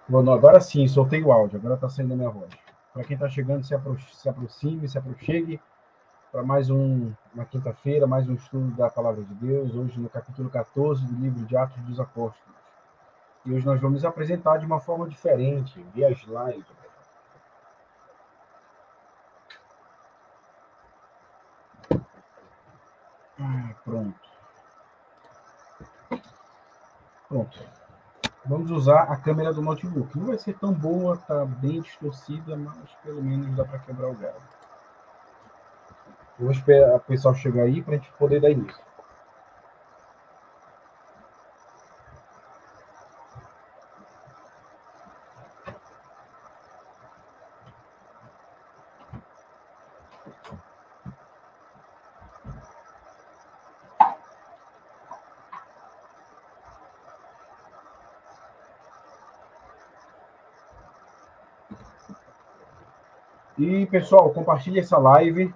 Agora sim, soltei o áudio, agora está saindo a minha voz. Para quem está chegando, se aproxime, se aproxime para mais uma quinta-feira, mais um estudo da Palavra de Deus, hoje no capítulo 14 do livro de Atos dos Apóstolos. E hoje nós vamos apresentar de uma forma diferente, via slide. Pronto. Vamos usar a câmera do notebook. Não vai ser tão boa, está bem distorcida, mas pelo menos dá para quebrar o galho. Eu vou esperar o pessoal chegar aí para a gente poder dar início. E, pessoal, compartilhe essa live.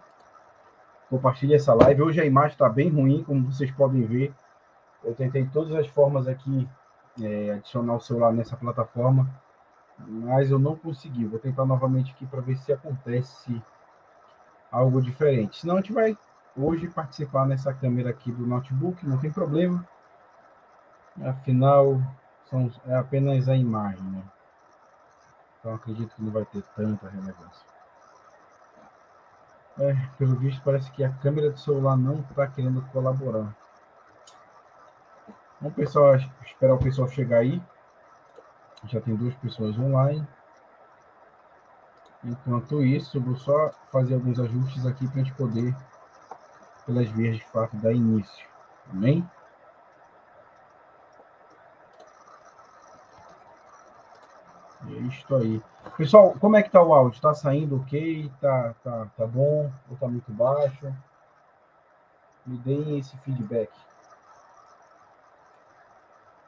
Hoje a imagem está bem ruim, como vocês podem ver. Eu tentei todas as formas aqui, adicionar o celular nessa plataforma, mas eu não consegui. Vou tentar novamente aqui para ver se acontece algo diferente. Senão a gente vai hoje participar nessa câmera aqui do notebook, não tem problema. Afinal, é apenas a imagem, né? Então acredito que não vai ter tanta relevância. Pelo visto, parece que a câmera do celular não está querendo colaborar. Vamos, pessoal, esperar o pessoal chegar aí. Já tem 2 pessoas online. Enquanto isso, eu vou só fazer alguns ajustes aqui para a gente poder, pelas vias de fato, dar início. Amém? É isto aí. Pessoal, como é que tá o áudio? Está saindo ok? Tá bom? Ou tá muito baixo? Me deem esse feedback.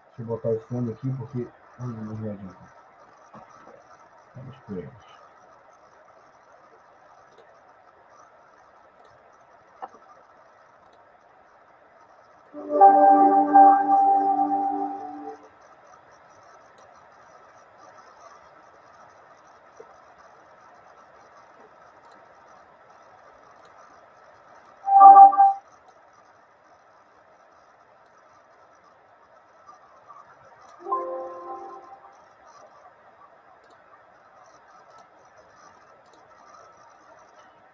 Deixa eu botar o fone aqui, porque... não adianta. Vamos por eles.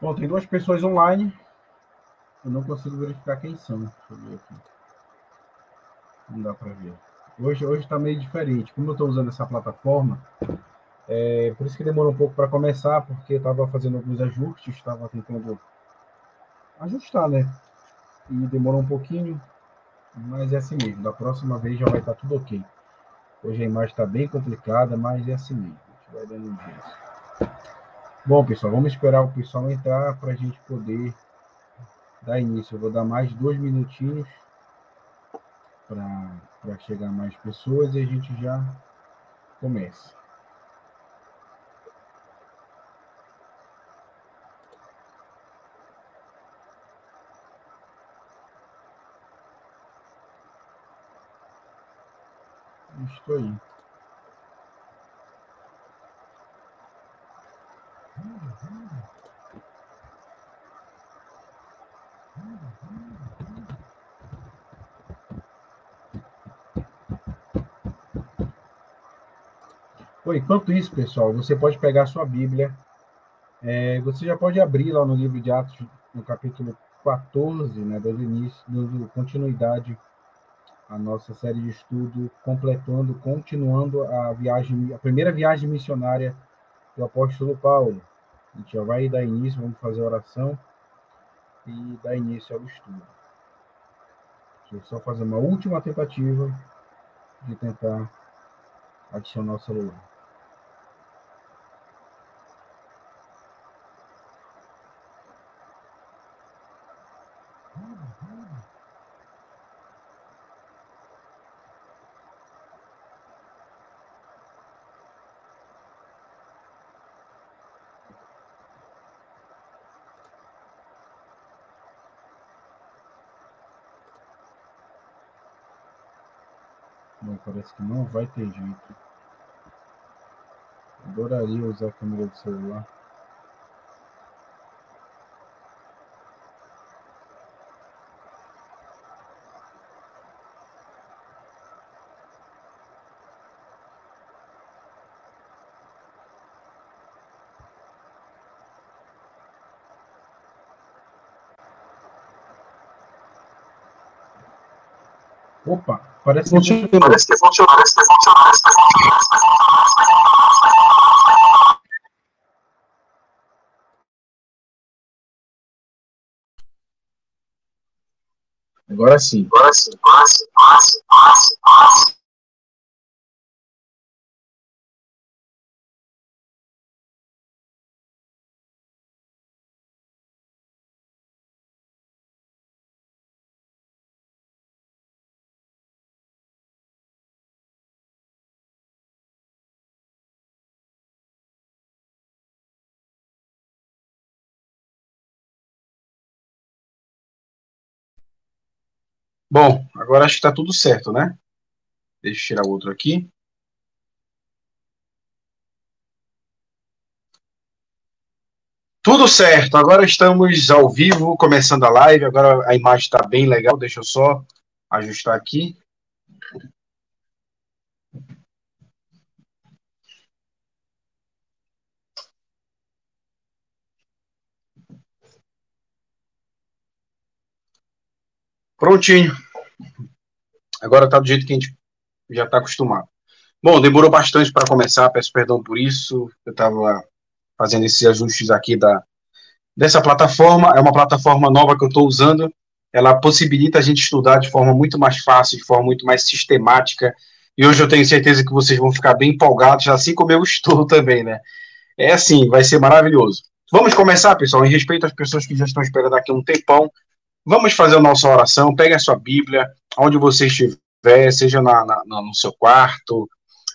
Bom, tem 2 pessoas online. Eu não consigo verificar quem são. Deixa eu ver aqui. Não dá para ver. Hoje está meio diferente. Como eu estou usando essa plataforma, por isso que demorou um pouco para começar, porque eu estava fazendo alguns ajustes, estava tentando ajustar, né? E demorou um pouquinho, mas é assim mesmo. Da próxima vez já vai estar tudo ok. Hoje a imagem está bem complicada, mas é assim mesmo. A gente vai dando um jeito. Bom, pessoal, vamos esperar o pessoal entrar para a gente poder dar início. Eu vou dar mais 2 minutinhos para chegar mais pessoas e a gente já começa. Estou aí. Enquanto isso, pessoal, você pode pegar a sua Bíblia. Você já pode abrir lá no livro de Atos, no capítulo 14, né, dando início, dando continuidade à nossa série de estudo, continuando a primeira viagem missionária do apóstolo Paulo. A gente já vai dar início, vamos fazer a oração e dar início ao estudo. Deixa eu só fazer uma última tentativa de tentar adicionar o celular. Bom, parece que não vai ter jeito. Adoraria usar a câmera do celular. Opa, parece que funcionou. Agora sim. Bom, agora acho que está tudo certo, né? Deixa eu tirar o outro aqui. Tudo certo, agora estamos ao vivo, começando a live. Agora a imagem está bem legal. Deixa eu só ajustar aqui. Prontinho. Agora está do jeito que a gente já está acostumado. Bom, demorou bastante para começar, peço perdão por isso. Eu estava fazendo esses ajustes aqui dessa plataforma. É uma plataforma nova que eu estou usando. Ela possibilita a gente estudar de forma muito mais fácil, de forma muito mais sistemática. E hoje eu tenho certeza que vocês vão ficar bem empolgados, assim como eu estou também, né? É assim, vai ser maravilhoso. Vamos começar, pessoal, em respeito às pessoas que já estão esperando aqui um tempão. Vamos fazer a nossa oração. Pegue a sua Bíblia, onde você estiver, seja no seu quarto,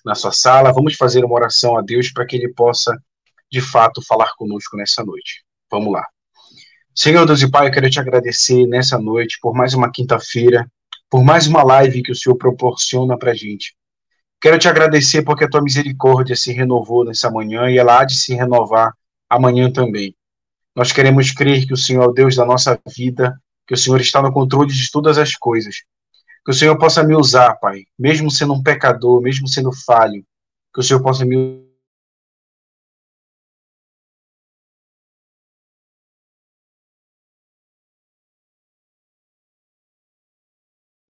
na sua sala. Vamos fazer uma oração a Deus para que Ele possa, de fato, falar conosco nessa noite. Vamos lá. Senhor Deus e Pai, eu quero te agradecer nessa noite por mais uma quinta-feira, por mais uma live que o Senhor proporciona para a gente. Quero te agradecer porque a tua misericórdia se renovou nessa manhã e ela há de se renovar amanhã também. Nós queremos crer que o Senhor é o Deus da nossa vida, que o Senhor está no controle de todas as coisas. Que o Senhor possa me usar, Pai, mesmo sendo um pecador, mesmo sendo falho, que o Senhor possa me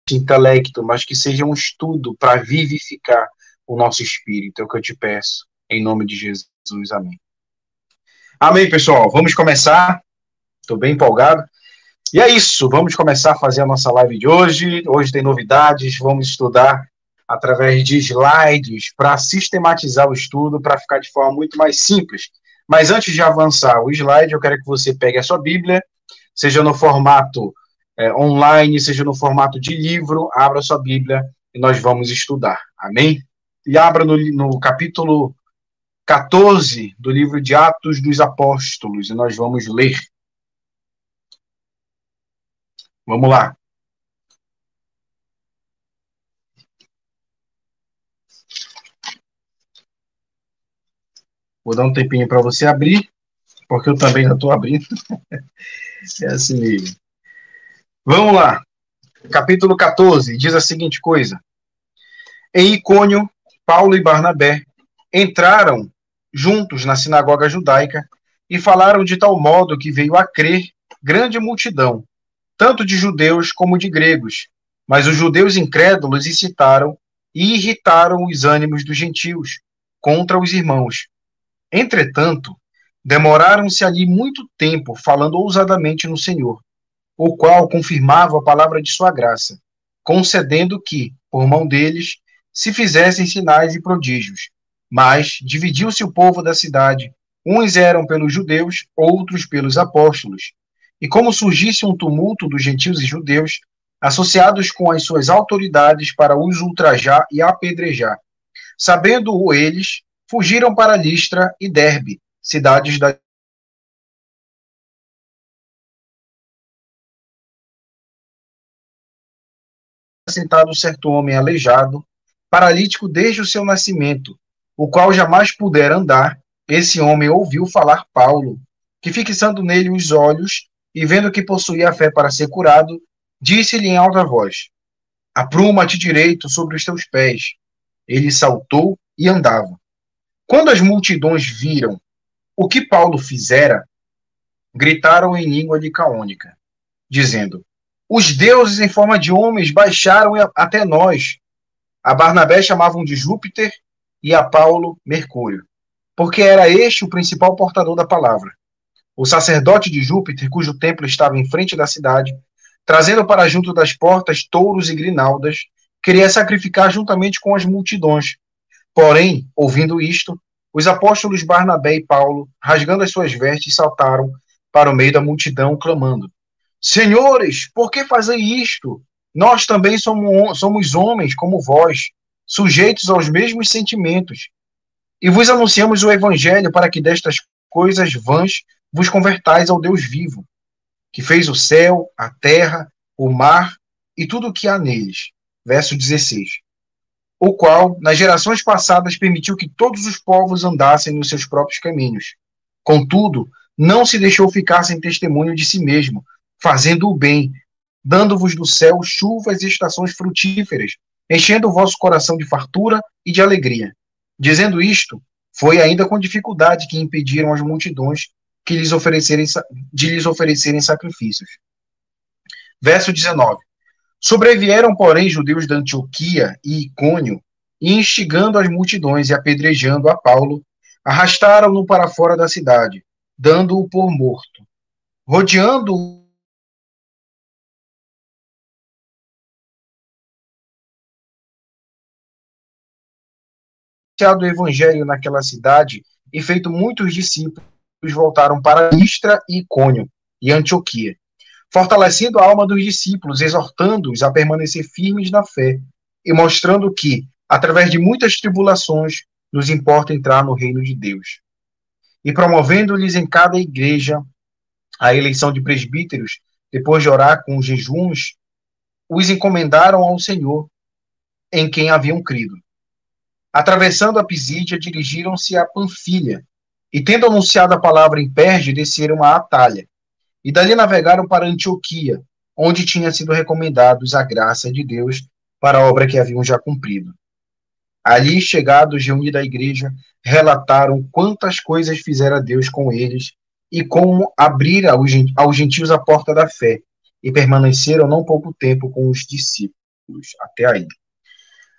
intelecto, mas que seja um estudo para vivificar o nosso espírito. É o que eu te peço, em nome de Jesus. Amém. Amém, pessoal. Vamos começar. Estou bem empolgado. E é isso. Vamos começar a fazer a nossa live de hoje. Hoje tem novidades. Vamos estudar através de slides para sistematizar o estudo, para ficar de forma muito mais simples. Mas antes de avançar o slide, eu quero que você pegue a sua Bíblia, seja no formato online, seja no formato de livro, abra sua Bíblia e nós vamos estudar. Amém? E abra no capítulo 14 do livro de Atos dos Apóstolos e nós vamos ler. Vamos lá. Vou dar um tempinho para você abrir, porque eu também já estou abrindo. É assim mesmo. Vamos lá. Capítulo 14 diz a seguinte coisa. Em Icônio, Paulo e Barnabé entraram juntos na sinagoga judaica e falaram de tal modo que veio a crer grande multidão, tanto de judeus como de gregos. Mas os judeus incrédulos incitaram e irritaram os ânimos dos gentios contra os irmãos. Entretanto, demoraram-se ali muito tempo falando ousadamente no Senhor, o qual confirmava a palavra de sua graça, concedendo que, por mão deles, se fizessem sinais e prodígios. Mas dividiu-se o povo da cidade, uns eram pelos judeus, outros pelos apóstolos. E como surgisse um tumulto dos gentios e judeus, associados com as suas autoridades para os ultrajar e apedrejar. Sabendo-o eles, fugiram para Listra e Derbe, cidades da sentado certo homem aleijado, paralítico desde o seu nascimento, o qual jamais pudera andar, esse homem ouviu falar Paulo, que fixando nele os olhos, e vendo que possuía a fé para ser curado, disse-lhe em alta voz: Apruma-te direito sobre os teus pés. Ele saltou e andava. Quando as multidões viram o que Paulo fizera, gritaram em língua licaônica, dizendo: Os deuses em forma de homens baixaram até nós. A Barnabé chamavam de Júpiter e a Paulo Mercúrio, porque era este o principal portador da palavra. O sacerdote de Júpiter, cujo templo estava em frente da cidade, trazendo para junto das portas touros e grinaldas, queria sacrificar juntamente com as multidões. Porém, ouvindo isto, os apóstolos Barnabé e Paulo, rasgando as suas vestes, saltaram para o meio da multidão, clamando: Senhores, por que fazem isto? Nós também somos homens como vós, sujeitos aos mesmos sentimentos. E vos anunciamos o evangelho para que destas coisas vãs vos convertais ao Deus vivo, que fez o céu, a terra, o mar e tudo o que há neles. Verso 16. O qual, nas gerações passadas, permitiu que todos os povos andassem nos seus próprios caminhos. Contudo, não se deixou ficar sem testemunho de si mesmo, fazendo o bem, dando-vos do céu chuvas e estações frutíferas, enchendo o vosso coração de fartura e de alegria. Dizendo isto, foi ainda com dificuldade que impediram as multidões de lhes oferecerem sacrifícios. Verso 19. Sobrevieram, porém, judeus da Antioquia e Icônio, e instigando as multidões e apedrejando a Paulo, arrastaram-no para fora da cidade, dando-o por morto. Rodeando o evangelho naquela cidade e feito muitos discípulos, voltaram para Listra e Icônio e Antioquia, fortalecendo a alma dos discípulos, exortando-os a permanecer firmes na fé e mostrando que, através de muitas tribulações, nos importa entrar no reino de Deus. E promovendo-lhes em cada igreja a eleição de presbíteros, depois de orar com jejuns, os encomendaram ao Senhor, em quem haviam crido. Atravessando a Pisídia, dirigiram-se a Panfilha, e tendo anunciado a palavra em Perge, desceram a Atália, e dali navegaram para Antioquia, onde tinha sido recomendados a graça de Deus para a obra que haviam já cumprido. Ali, chegados, reunida a igreja, relataram quantas coisas fizera Deus com eles e como abrira aos gentios a porta da fé, e permaneceram não pouco tempo com os discípulos. Até aí.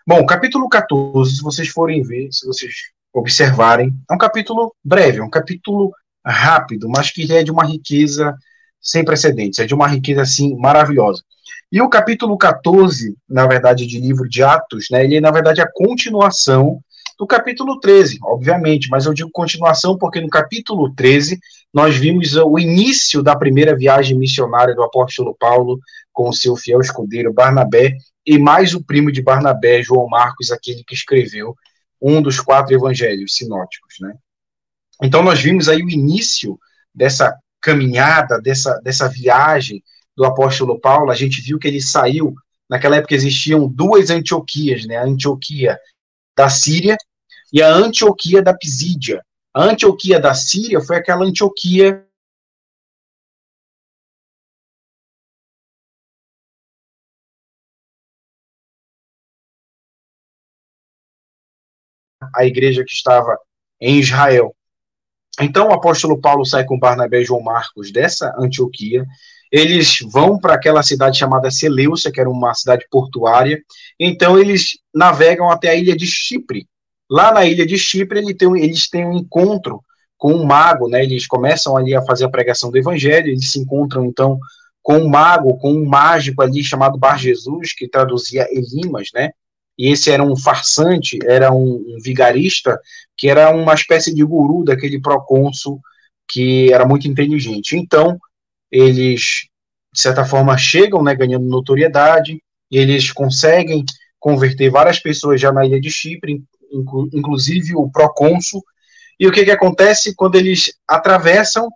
Bom, capítulo 14, se vocês forem ver, se vocês observarem, é um capítulo breve, é um capítulo rápido, mas que é de uma riqueza sem precedentes, é de uma riqueza, assim, maravilhosa. E o capítulo 14, na verdade, de livro de Atos, né, ele é, na verdade, a continuação do capítulo 13, obviamente, mas eu digo continuação porque no capítulo 13 nós vimos o início da primeira viagem missionária do apóstolo Paulo com o seu fiel escudeiro Barnabé, e mais o primo de Barnabé, João Marcos, aquele que escreveu um dos 4 evangelhos sinóticos, né? Então nós vimos aí o início dessa caminhada, dessa viagem do apóstolo Paulo. A gente viu que ele saiu, naquela época existiam 2 Antioquias, né? A Antioquia da Síria e a Antioquia da Pisídia. A Antioquia da Síria foi aquela Antioquia a igreja que estava em Israel. Então o apóstolo Paulo sai com Barnabé e João Marcos dessa Antioquia. Eles vão para aquela cidade chamada Seleucia, que era uma cidade portuária. Então eles navegam até a ilha de Chipre. Lá na ilha de Chipre eles têm um encontro com um mago, né? Eles começam ali a fazer a pregação do evangelho. Eles se encontram então com um mago, com um mágico ali chamado Bar Jesus, que traduzia Elimas, né? E esse era um farsante, era um vigarista, que era uma espécie de guru daquele procônsul que era muito inteligente. Então, eles, de certa forma, chegam, né, ganhando notoriedade, e eles conseguem converter várias pessoas já na ilha de Chipre, inclusive o procônsul. E o que acontece quando eles atravessam,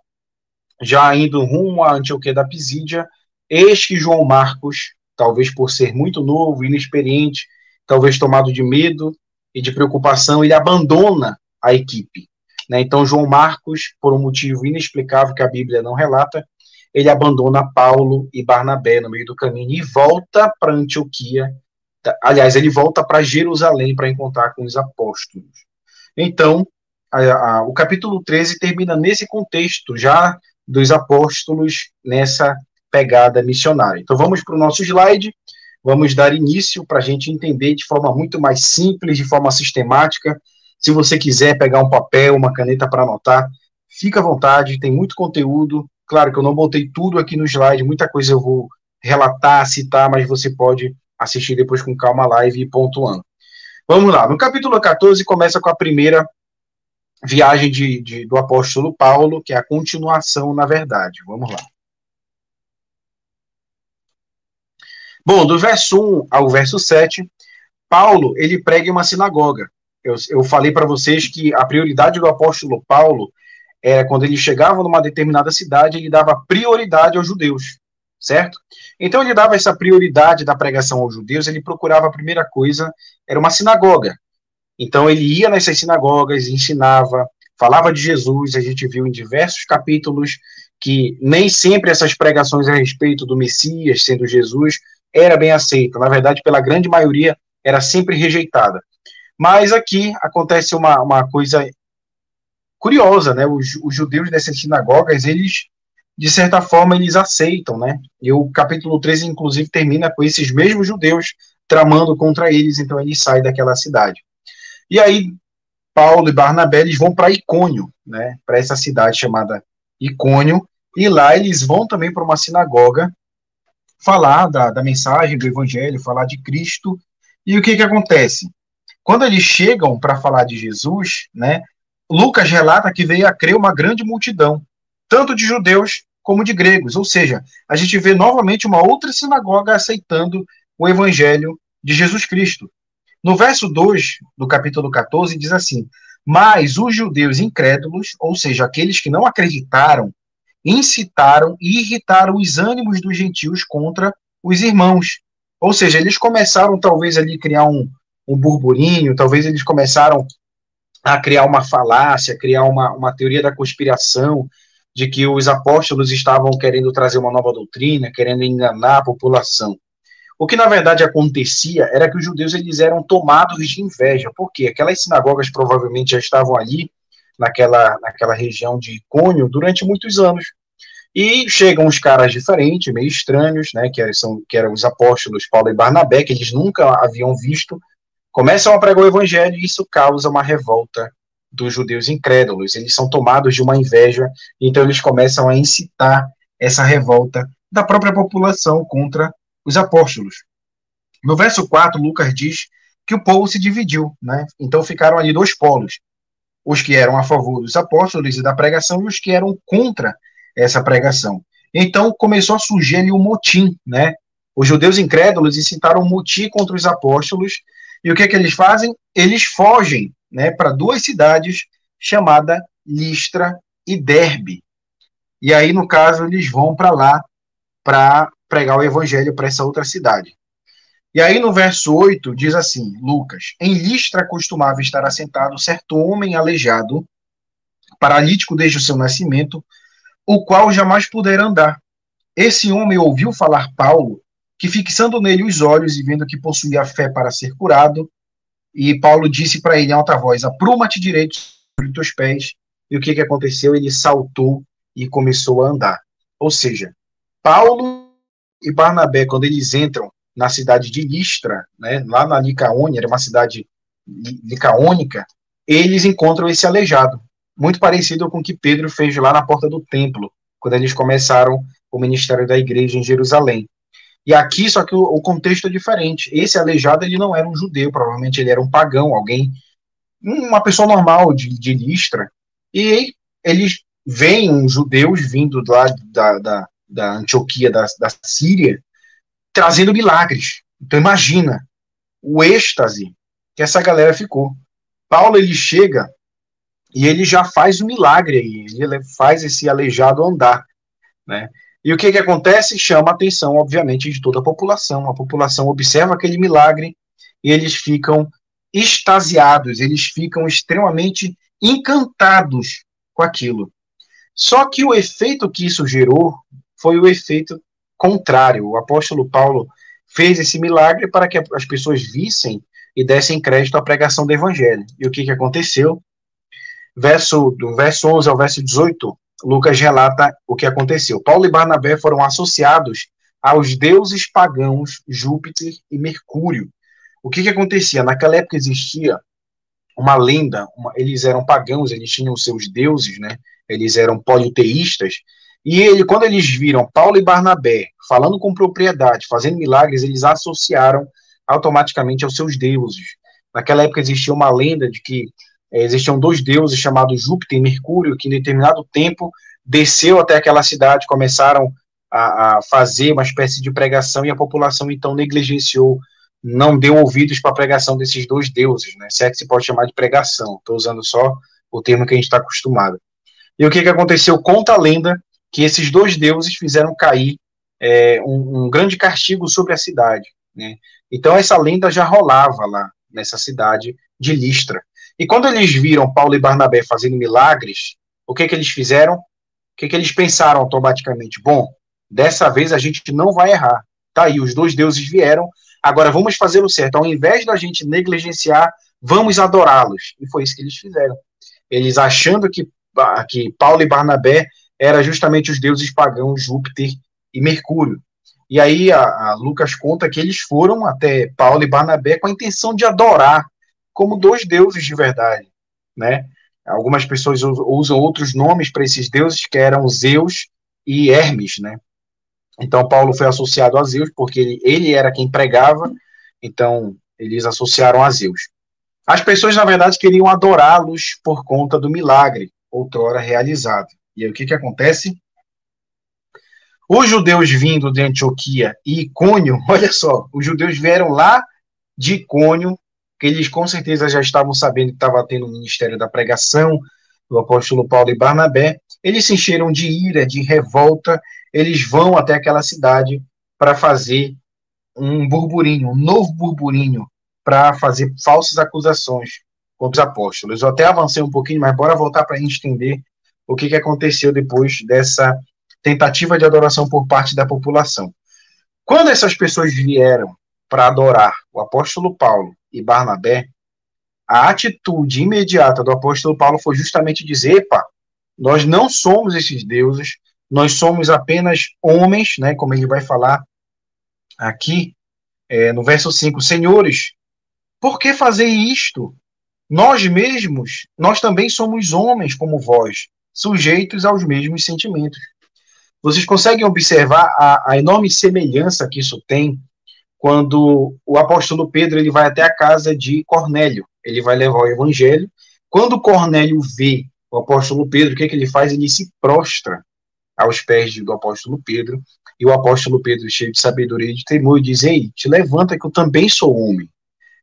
já indo rumo à Antioquia da Pisídia, eis que João Marcos, talvez por ser muito novo, inexperiente, talvez tomado de medo, e de preocupação, ele abandona a equipe, né? Então, João Marcos, por um motivo inexplicável que a Bíblia não relata, ele abandona Paulo e Barnabé no meio do caminho e volta para Antioquia. Aliás, ele volta para Jerusalém para encontrar com os apóstolos. Então, o capítulo 13 termina nesse contexto já dos apóstolos nessa pegada missionária. Então, vamos para o nosso slide, vamos dar início para a gente entender de forma muito mais simples, de forma sistemática. Se você quiser pegar um papel, uma caneta para anotar, fica à vontade, tem muito conteúdo. Claro que eu não botei tudo aqui no slide, muita coisa eu vou relatar, citar, mas você pode assistir depois com calma a live e pontuando. Vamos lá, no capítulo 14 começa com a primeira viagem do apóstolo Paulo, que é a continuação, na verdade. Vamos lá. Bom, do verso 1 ao verso 7, Paulo, ele prega em uma sinagoga. Eu falei para vocês que a prioridade do apóstolo Paulo era quando ele chegava numa determinada cidade, ele dava prioridade aos judeus, certo? Então ele dava essa prioridade da pregação aos judeus, ele procurava a primeira coisa, era uma sinagoga. Então ele ia nessas sinagogas, ensinava, falava de Jesus, a gente viu em diversos capítulos que nem sempre essas pregações a respeito do Messias, sendo Jesus, era bem aceita. Na verdade, pela grande maioria, era sempre rejeitada. Mas aqui acontece uma coisa curiosa, né? Os judeus dessas sinagogas, eles, de certa forma, eles aceitam, né? E o capítulo 13, inclusive, termina com esses mesmos judeus tramando contra eles, então eles saem daquela cidade. E aí, Paulo e Barnabé, eles vão para Icônio, né? Para essa cidade chamada Icônio, e lá eles vão também para uma sinagoga falar da mensagem do evangelho, falar de Cristo. E o que acontece? Quando eles chegam para falar de Jesus, né, Lucas relata que veio a crer uma grande multidão, tanto de judeus como de gregos. Ou seja, a gente vê novamente uma outra sinagoga aceitando o evangelho de Jesus Cristo. No verso 2 do capítulo 14 diz assim: mas os judeus incrédulos, ou seja, aqueles que não acreditaram, incitaram e irritaram os ânimos dos gentios contra os irmãos. Ou seja, eles começaram talvez ali a criar um burburinho, talvez eles começaram a criar uma falácia, criar uma teoria da conspiração, de que os apóstolos estavam querendo trazer uma nova doutrina, querendo enganar a população. O que na verdade acontecia era que os judeus eles eram tomados de inveja, porque aquelas sinagogas provavelmente já estavam ali, naquela região de Icônio, durante muitos anos. E chegam uns caras diferentes, meio estranhos, né, que eram os apóstolos Paulo e Barnabé, que eles nunca haviam visto, começam a pregar o evangelho e isso causa uma revolta dos judeus incrédulos. Eles são tomados de uma inveja, então eles começam a incitar essa revolta da própria população contra os apóstolos. No verso 4, Lucas diz que o povo se dividiu, né? Então ficaram ali dois polos, os que eram a favor dos apóstolos e da pregação e os que eram contra essa pregação. Então começou a surgir ali um motim, né? Os judeus incrédulos incitaram um motim contra os apóstolos e o que eles fazem? Eles fogem, né, para duas cidades chamadas Listra e Derbe. E aí, no caso, eles vão para lá para pregar o evangelho para essa outra cidade. E aí, no verso 8, diz assim, Lucas: em Listra costumava estar assentado certo homem aleijado, paralítico desde o seu nascimento, o qual jamais pudera andar. Esse homem ouviu falar Paulo, que fixando nele os olhos e vendo que possuía fé para ser curado, e Paulo disse para ele em alta voz: apruma-te direito sobre os teus pés. E o que aconteceu? Ele saltou e começou a andar. Ou seja, Paulo e Barnabé, quando eles entram na cidade de Listra, né, lá na Licaônia, era uma cidade licaônica, eles encontram esse aleijado, muito parecido com o que Pedro fez lá na porta do templo, quando eles começaram o ministério da igreja em Jerusalém. E aqui, só que o contexto é diferente. Esse aleijado, ele não era um judeu, provavelmente ele era um pagão, alguém, uma pessoa normal de Listra. E eles veem judeus vindo lá da Antioquia, da Síria, trazendo milagres. Então imagina o êxtase que essa galera ficou. Paulo, ele chega e ele já faz o milagre aí, ele faz esse aleijado andar, né? E o que acontece? Chama a atenção, obviamente, de toda a população. A população observa aquele milagre e eles ficam extasiados, eles ficam extremamente encantados com aquilo. Só que o efeito que isso gerou foi o efeito contrário. O apóstolo Paulo fez esse milagre para que as pessoas vissem e dessem crédito à pregação do evangelho. E o que aconteceu? Do verso 11 ao verso 18, Lucas relata o que aconteceu. Paulo e Barnabé foram associados aos deuses pagãos Júpiter e Mercúrio. O que acontecia? Naquela época existia uma lenda, eles eram pagãos, eles tinham seus deuses, né? Eles eram politeístas, e quando eles viram Paulo e Barnabé falando com propriedade, fazendo milagres, eles associaram automaticamente aos seus deuses. Naquela época existia uma lenda de que existiam dois deuses chamados Júpiter e Mercúrio, que em determinado tempo desceu até aquela cidade, começaram a fazer uma espécie de pregação, e a população então negligenciou, não deu ouvidos para a pregação desses dois deuses, né? Se é que se pode chamar de pregação, estou usando só o termo que a gente está acostumado. E o que aconteceu? Conta a lenda que esses dois deuses fizeram cair um grande castigo sobre a cidade, né? Então essa lenda já rolava lá nessa cidade de Listra. E quando eles viram Paulo e Barnabé fazendo milagres, o que eles fizeram? O que eles pensaram automaticamente? Bom, dessa vez a gente não vai errar. Tá aí, os dois deuses vieram, agora vamos fazer o certo. Ao invés da gente negligenciar, vamos adorá-los. E foi isso que eles fizeram. Eles achando que Paulo e Barnabé eram justamente os deuses pagãos Júpiter e Mercúrio. E aí a Lucas conta que eles foram até Paulo e Barnabé com a intenção de adorar como dois deuses de verdade, né? Algumas pessoas usam outros nomes para esses deuses, que eram Zeus e Hermes, né? Então Paulo foi associado a Zeus porque ele era quem pregava, então eles associaram a Zeus. As pessoas, na verdade, queriam adorá-los por conta do milagre outrora realizado. E aí o que acontece? Os judeus vindo de Antioquia e Icônio, olha só, os judeus vieram lá de Icônio, que eles com certeza já estavam sabendo que estava tendo o ministério da pregação do apóstolo Paulo e Barnabé. Eles se encheram de ira, de revolta, eles vão até aquela cidade para fazer um burburinho, um novo burburinho, para fazer falsas acusações contra os apóstolos. Eu até avancei um pouquinho, mas bora voltar para a gente entender o que aconteceu depois dessa tentativa de adoração por parte da população. Quando essas pessoas vieram para adorar o apóstolo Paulo e Barnabé, a atitude imediata do apóstolo Paulo foi justamente dizer: epa, nós não somos esses deuses, nós somos apenas homens, né, como ele vai falar aqui no verso 5, senhores, por que fazer isto? Nós mesmos, nós também somos homens como vós, sujeitos aos mesmos sentimentos. Vocês conseguem observar a enorme semelhança que isso tem quando o apóstolo Pedro ele vai até a casa de Cornélio, ele vai levar o evangelho. Quando Cornélio vê o apóstolo Pedro, o que ele faz? Ele se prostra aos pés do apóstolo Pedro, e o apóstolo Pedro, cheio de sabedoria e de temor, diz: ei, te levanta que eu também sou homem.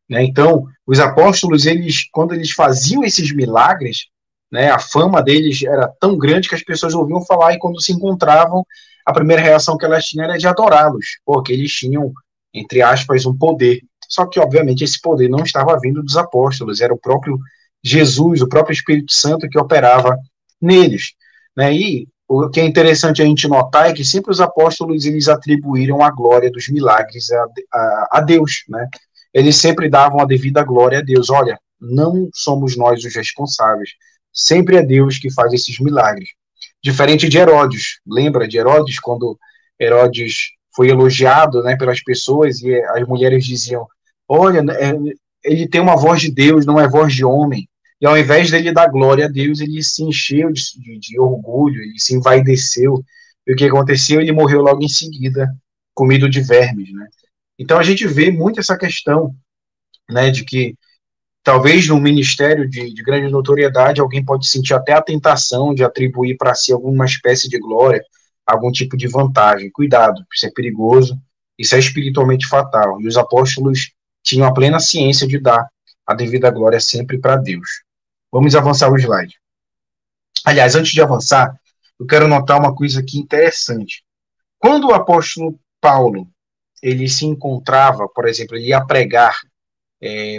Né? Então, os apóstolos, quando eles faziam esses milagres, né, a fama deles era tão grande que as pessoas ouviam falar, e quando se encontravam, a primeira reação que elas tinham era de adorá-los, porque eles tinham, entre aspas, um poder. Só que, obviamente, esse poder não estava vindo dos apóstolos, era o próprio Jesus, o próprio Espírito Santo que operava neles. Né? E o que é interessante a gente notar é que sempre os apóstolos eles atribuíram a glória dos milagres a Deus, né? Eles sempre davam a devida glória a Deus. Olha, não somos nós os responsáveis, sempre é Deus que faz esses milagres. Diferente de Herodes, lembra de Herodes, quando Herodes foi elogiado, né, pelas pessoas, e as mulheres diziam: olha, ele tem uma voz de Deus, não é voz de homem. E ao invés dele dar glória a Deus, ele se encheu de orgulho, ele se envaideceu. E o que aconteceu? Ele morreu logo em seguida, comido de vermes, né? Então a gente vê muito essa questão, né, de que talvez no ministério de grande notoriedade alguém pode sentir até a tentação de atribuir para si alguma espécie de glória, algum tipo de vantagem. Cuidado, isso é perigoso, isso é espiritualmente fatal. E os apóstolos tinham a plena ciência de dar a devida glória sempre para Deus. Vamos avançar o slide. Aliás, antes de avançar, eu quero notar uma coisa aqui interessante. Quando o apóstolo Paulo ele se encontrava, por exemplo, ele ia pregar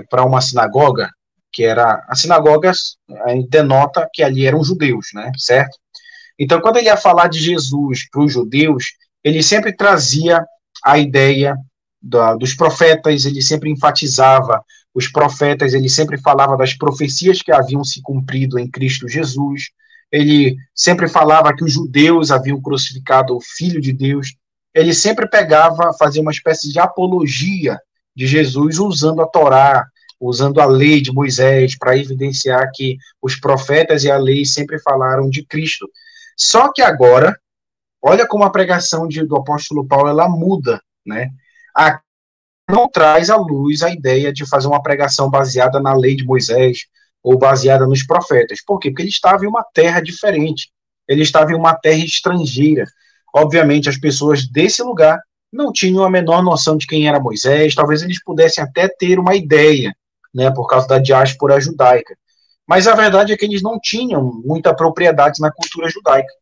para uma sinagoga, que era a sinagoga, denota que ali eram judeus, né, certo? Então, quando ele ia falar de Jesus para os judeus, ele sempre trazia a ideia dos profetas, ele sempre enfatizava os profetas, ele sempre falava das profecias que haviam se cumprido em Cristo Jesus, ele sempre falava que os judeus haviam crucificado o Filho de Deus, ele sempre fazia uma espécie de apologia de Jesus usando a Torá, usando a lei de Moisés para evidenciar que os profetas e a lei sempre falaram de Cristo. Só que agora, olha como a pregação do apóstolo Paulo, ela muda, né? Não traz à luz a ideia de fazer uma pregação baseada na lei de Moisés ou baseada nos profetas. Por quê? Porque ele estava em uma terra diferente. Ele estava em uma terra estrangeira. Obviamente, as pessoas desse lugar não tinham a menor noção de quem era Moisés. Talvez eles pudessem até ter uma ideia, né, por causa da diáspora judaica. Mas a verdade é que eles não tinham muita propriedade na cultura judaica.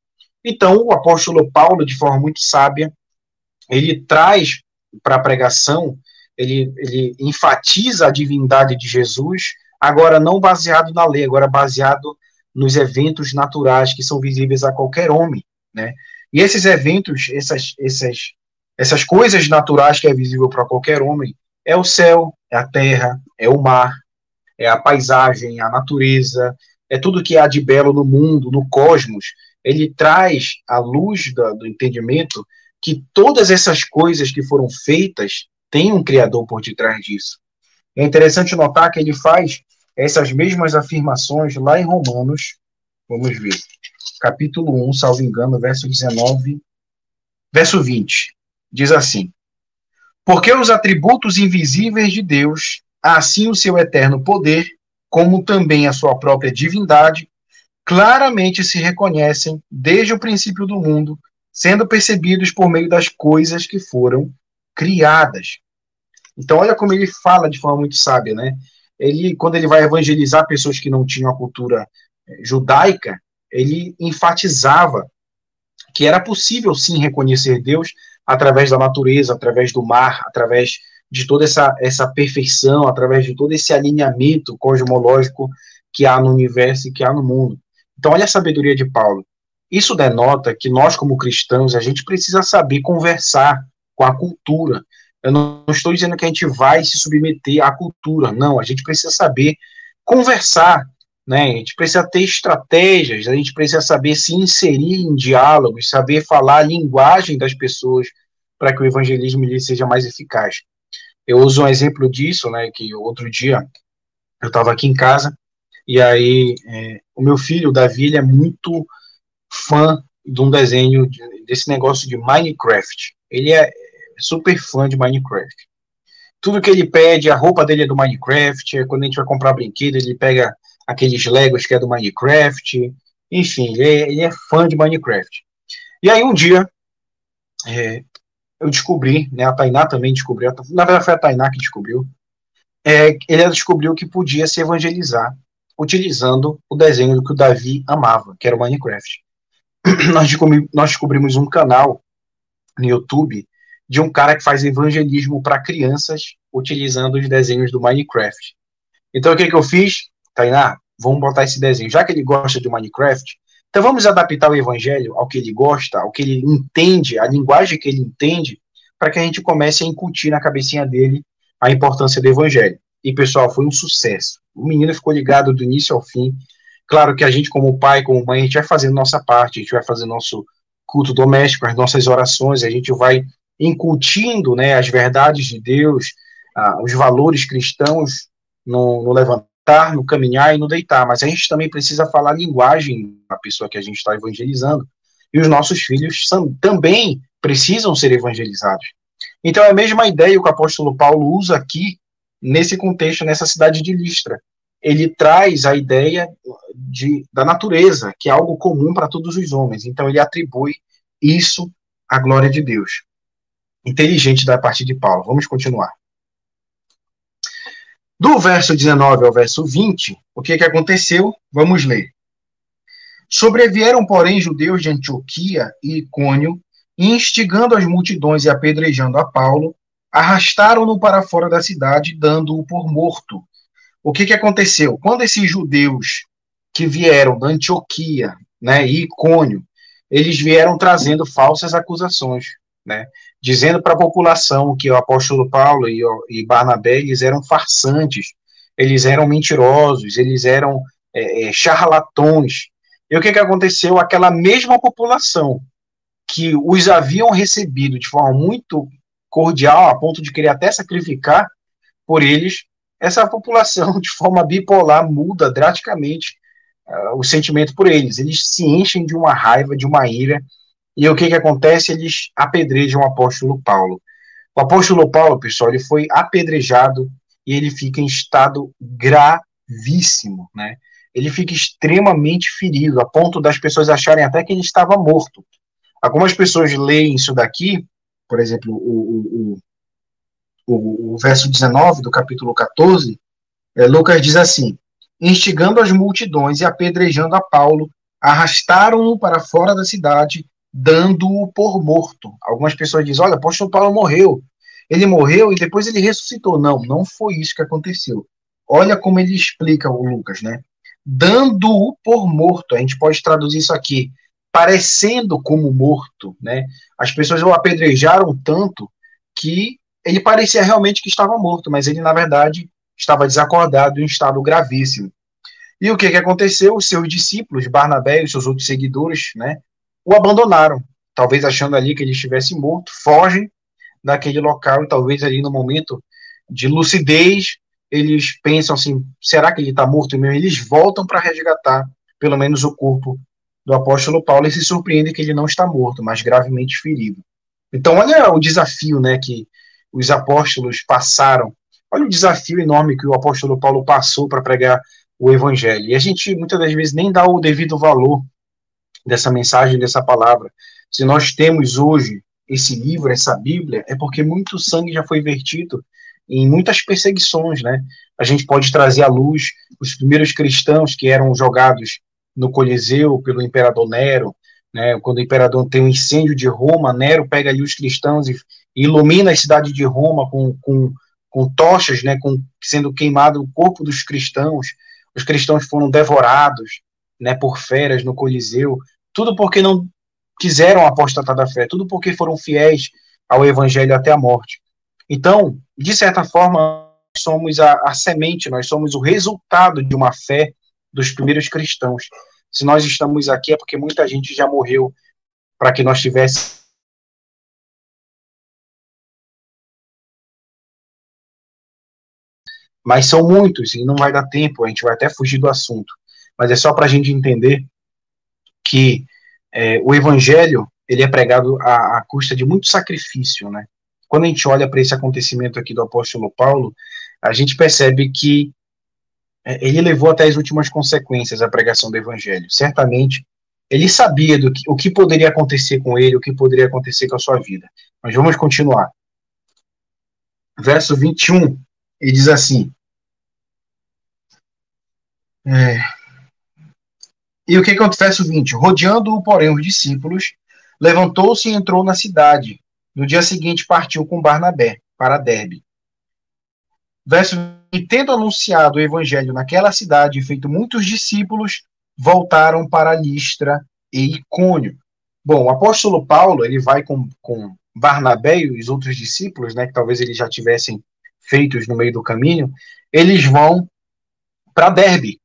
Então, o apóstolo Paulo, de forma muito sábia, ele traz para a pregação, ele enfatiza a divindade de Jesus, agora não baseado na lei, agora baseado nos eventos naturais que são visíveis a qualquer homem, né? E esses eventos, essas coisas naturais que é visível para qualquer homem, é o céu, é a terra, é o mar, é a paisagem, a natureza, é tudo que há de belo no mundo, no cosmos. Ele traz à luz do entendimento que todas essas coisas que foram feitas têm um Criador por detrás disso. É interessante notar que ele faz essas mesmas afirmações lá em Romanos, vamos ver, capítulo 1, salvo engano, verso 19, verso 20, diz assim: porque os atributos invisíveis de Deus, assim o seu eterno poder, como também a sua própria divindade, claramente se reconhecem desde o princípio do mundo, sendo percebidos por meio das coisas que foram criadas. Então, olha como ele fala de forma muito sábia, né? Quando ele vai evangelizar pessoas que não tinham a cultura judaica, ele enfatizava que era possível, sim, reconhecer Deus através da natureza, através do mar, através de toda essa perfeição, através de todo esse alinhamento cosmológico que há no universo e que há no mundo. Então, olha a sabedoria de Paulo. Isso denota que nós, como cristãos, a gente precisa saber conversar com a cultura. Eu não estou dizendo que a gente vai se submeter à cultura, não. A gente precisa saber conversar, né? A gente precisa ter estratégias, a gente precisa saber se inserir em diálogos, saber falar a linguagem das pessoas para que o evangelismo lhe seja mais eficaz. Eu uso um exemplo disso, né? Que outro dia eu estava aqui em casa e aí o meu filho, o Davi, ele é muito fã de um desenho, desse negócio de Minecraft. Ele é super fã de Minecraft. Tudo que ele pede, a roupa dele é do Minecraft, quando a gente vai comprar brinquedo, ele pega aqueles Legos que é do Minecraft, enfim, ele é fã de Minecraft. E aí um dia, eu descobri, né, a Tainá também descobriu, na verdade foi a Tainá que descobriu, ele descobriu que podia se evangelizar utilizando o desenho do que o Davi amava, que era o Minecraft. Nós descobrimos um canal no YouTube de um cara que faz evangelismo para crianças utilizando os desenhos do Minecraft. Então, o que eu fiz? Tainá, vamos botar esse desenho. Já que ele gosta de Minecraft, então vamos adaptar o evangelho ao que ele gosta, ao que ele entende, a linguagem que ele entende, para que a gente comece a incutir na cabecinha dele a importância do evangelho. E, pessoal, foi um sucesso. O menino ficou ligado do início ao fim. Claro que a gente, como pai, como mãe, a gente vai fazendo nossa parte, a gente vai fazendo nosso culto doméstico, as nossas orações, a gente vai incutindo, né, as verdades de Deus, os valores cristãos no levantar, no caminhar e no deitar. Mas a gente também precisa falar a linguagem da pessoa que a gente está evangelizando. E os nossos filhos também precisam ser evangelizados. Então, é a mesma ideia que o apóstolo Paulo usa aqui, nesse contexto, nessa cidade de Listra. Ele traz a ideia da natureza, que é algo comum para todos os homens. Então, ele atribui isso à glória de Deus. Inteligente da parte de Paulo. Vamos continuar. Do verso 19 ao verso 20, o que aconteceu? Vamos ler. Sobrevieram, porém, judeus de Antioquia e Icônio, instigando as multidões e apedrejando a Paulo, arrastaram-no para fora da cidade, dando-o por morto. O que aconteceu? Quando esses judeus que vieram da Antioquia, né, e Icônio, eles vieram trazendo falsas acusações, né, dizendo para a população que o apóstolo Paulo e Barnabé, eles eram farsantes, eles eram mentirosos, eles eram charlatões. E o que aconteceu? Aquela mesma população que os haviam recebido de forma muito cordial, a ponto de querer até sacrificar por eles, essa população, de forma bipolar, muda drasticamente o sentimento por eles. Eles se enchem de uma raiva, de uma ira, e o que acontece? Eles apedrejam o apóstolo Paulo. O apóstolo Paulo, pessoal, ele foi apedrejado e ele fica em estado gravíssimo, né? Ele fica extremamente ferido, a ponto das pessoas acharem até que ele estava morto. Algumas pessoas leem isso daqui, por exemplo, o verso 19 do capítulo 14, Lucas diz assim: instigando as multidões e apedrejando a Paulo, arrastaram-o para fora da cidade, dando-o por morto. Algumas pessoas dizem: olha, o apóstolo Paulo morreu. Ele morreu e depois ele ressuscitou. Não, não foi isso que aconteceu. Olha como ele explica o Lucas, né? Dando-o por morto. A gente pode traduzir isso aqui, parecendo como morto, né? As pessoas o apedrejaram tanto que ele parecia realmente que estava morto, mas ele, na verdade, estava desacordado em um estado gravíssimo. E o que aconteceu? Os seus discípulos, Barnabé e os seus outros seguidores, né, o abandonaram, talvez achando ali que ele estivesse morto, fogem daquele local e talvez ali no momento de lucidez, eles pensam assim, será que ele está morto mesmo? Eles voltam para resgatar, pelo menos, o corpo do apóstolo Paulo e se surpreendem que ele não está morto, mas gravemente ferido. Então, olha o desafio, né, que os apóstolos passaram. Olha o desafio enorme que o apóstolo Paulo passou para pregar o evangelho. E a gente, muitas das vezes, nem dá o devido valor dessa mensagem, dessa palavra. Se nós temos hoje esse livro, essa Bíblia, é porque muito sangue já foi vertido em muitas perseguições, né? A gente pode trazer à luz os primeiros cristãos que eram jogados no Coliseu pelo imperador Nero, né? Quando o imperador tem um incêndio de Roma, Nero pega ali os cristãos e ilumina a cidade de Roma com tochas, né? Sendo queimado o corpo dos cristãos. Os cristãos foram devorados, né? Por feras no Coliseu. Tudo porque não quiseram apostatar da fé. Tudo porque foram fiéis ao evangelho até a morte. Então, de certa forma, somos a semente, nós somos o resultado de uma fé dos primeiros cristãos. Se nós estamos aqui é porque muita gente já morreu para que nós tivéssemos. Mas são muitos e não vai dar tempo, a gente vai até fugir do assunto. Mas é só para a gente entender que o evangelho ele é pregado à custa de muito sacrifício, né? Quando a gente olha para esse acontecimento aqui do apóstolo Paulo, a gente percebe que ele levou até as últimas consequências a pregação do evangelho. Certamente, ele sabia o que poderia acontecer com ele, o que poderia acontecer com a sua vida. Mas vamos continuar. Verso 21, ele diz assim: e o que acontece? Verso 20, rodeando-o, porém, os discípulos, levantou-se e entrou na cidade. No dia seguinte, partiu com Barnabé para Derbe. Verso 20, e tendo anunciado o evangelho naquela cidade e feito muitos discípulos, voltaram para Listra e Icônio. Bom, o apóstolo Paulo, ele vai com Barnabé e os outros discípulos, né, que talvez eles já tivessem feitos no meio do caminho, eles vão para Derbe,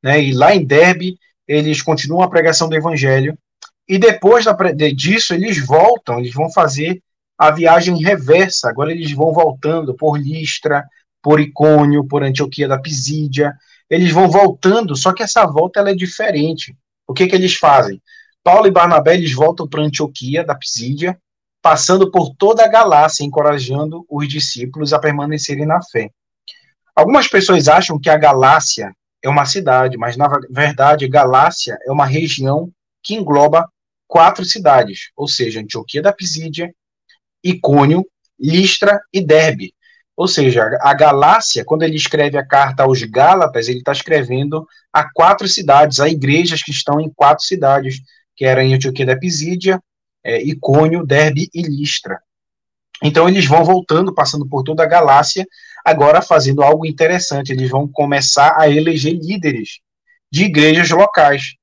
né, e lá em Derbe eles continuam a pregação do evangelho, e depois disso eles voltam, eles vão fazer a viagem reversa, agora eles vão voltando por Listra, por Icônio, por Antioquia da Pisídia, eles vão voltando, só que essa volta ela é diferente. O que eles fazem? Paulo e Barnabé, eles voltam para Antioquia da Pisídia, passando por toda a Galácia, encorajando os discípulos a permanecerem na fé. Algumas pessoas acham que a Galácia é uma cidade, mas na verdade Galácia é uma região que engloba 4 cidades, ou seja, Antioquia da Pisídia, Icônio, Listra e Derbe. Ou seja, a Galácia, quando ele escreve a carta aos Gálatas, ele está escrevendo a 4 cidades, a igrejas que estão em 4 cidades, que eram em Antioquia da Pisídia, Icônio, Derbe e Listra. Então eles vão voltando, passando por toda a Galácia, agora fazendo algo interessante. Eles vão começar a eleger líderes de igrejas locais.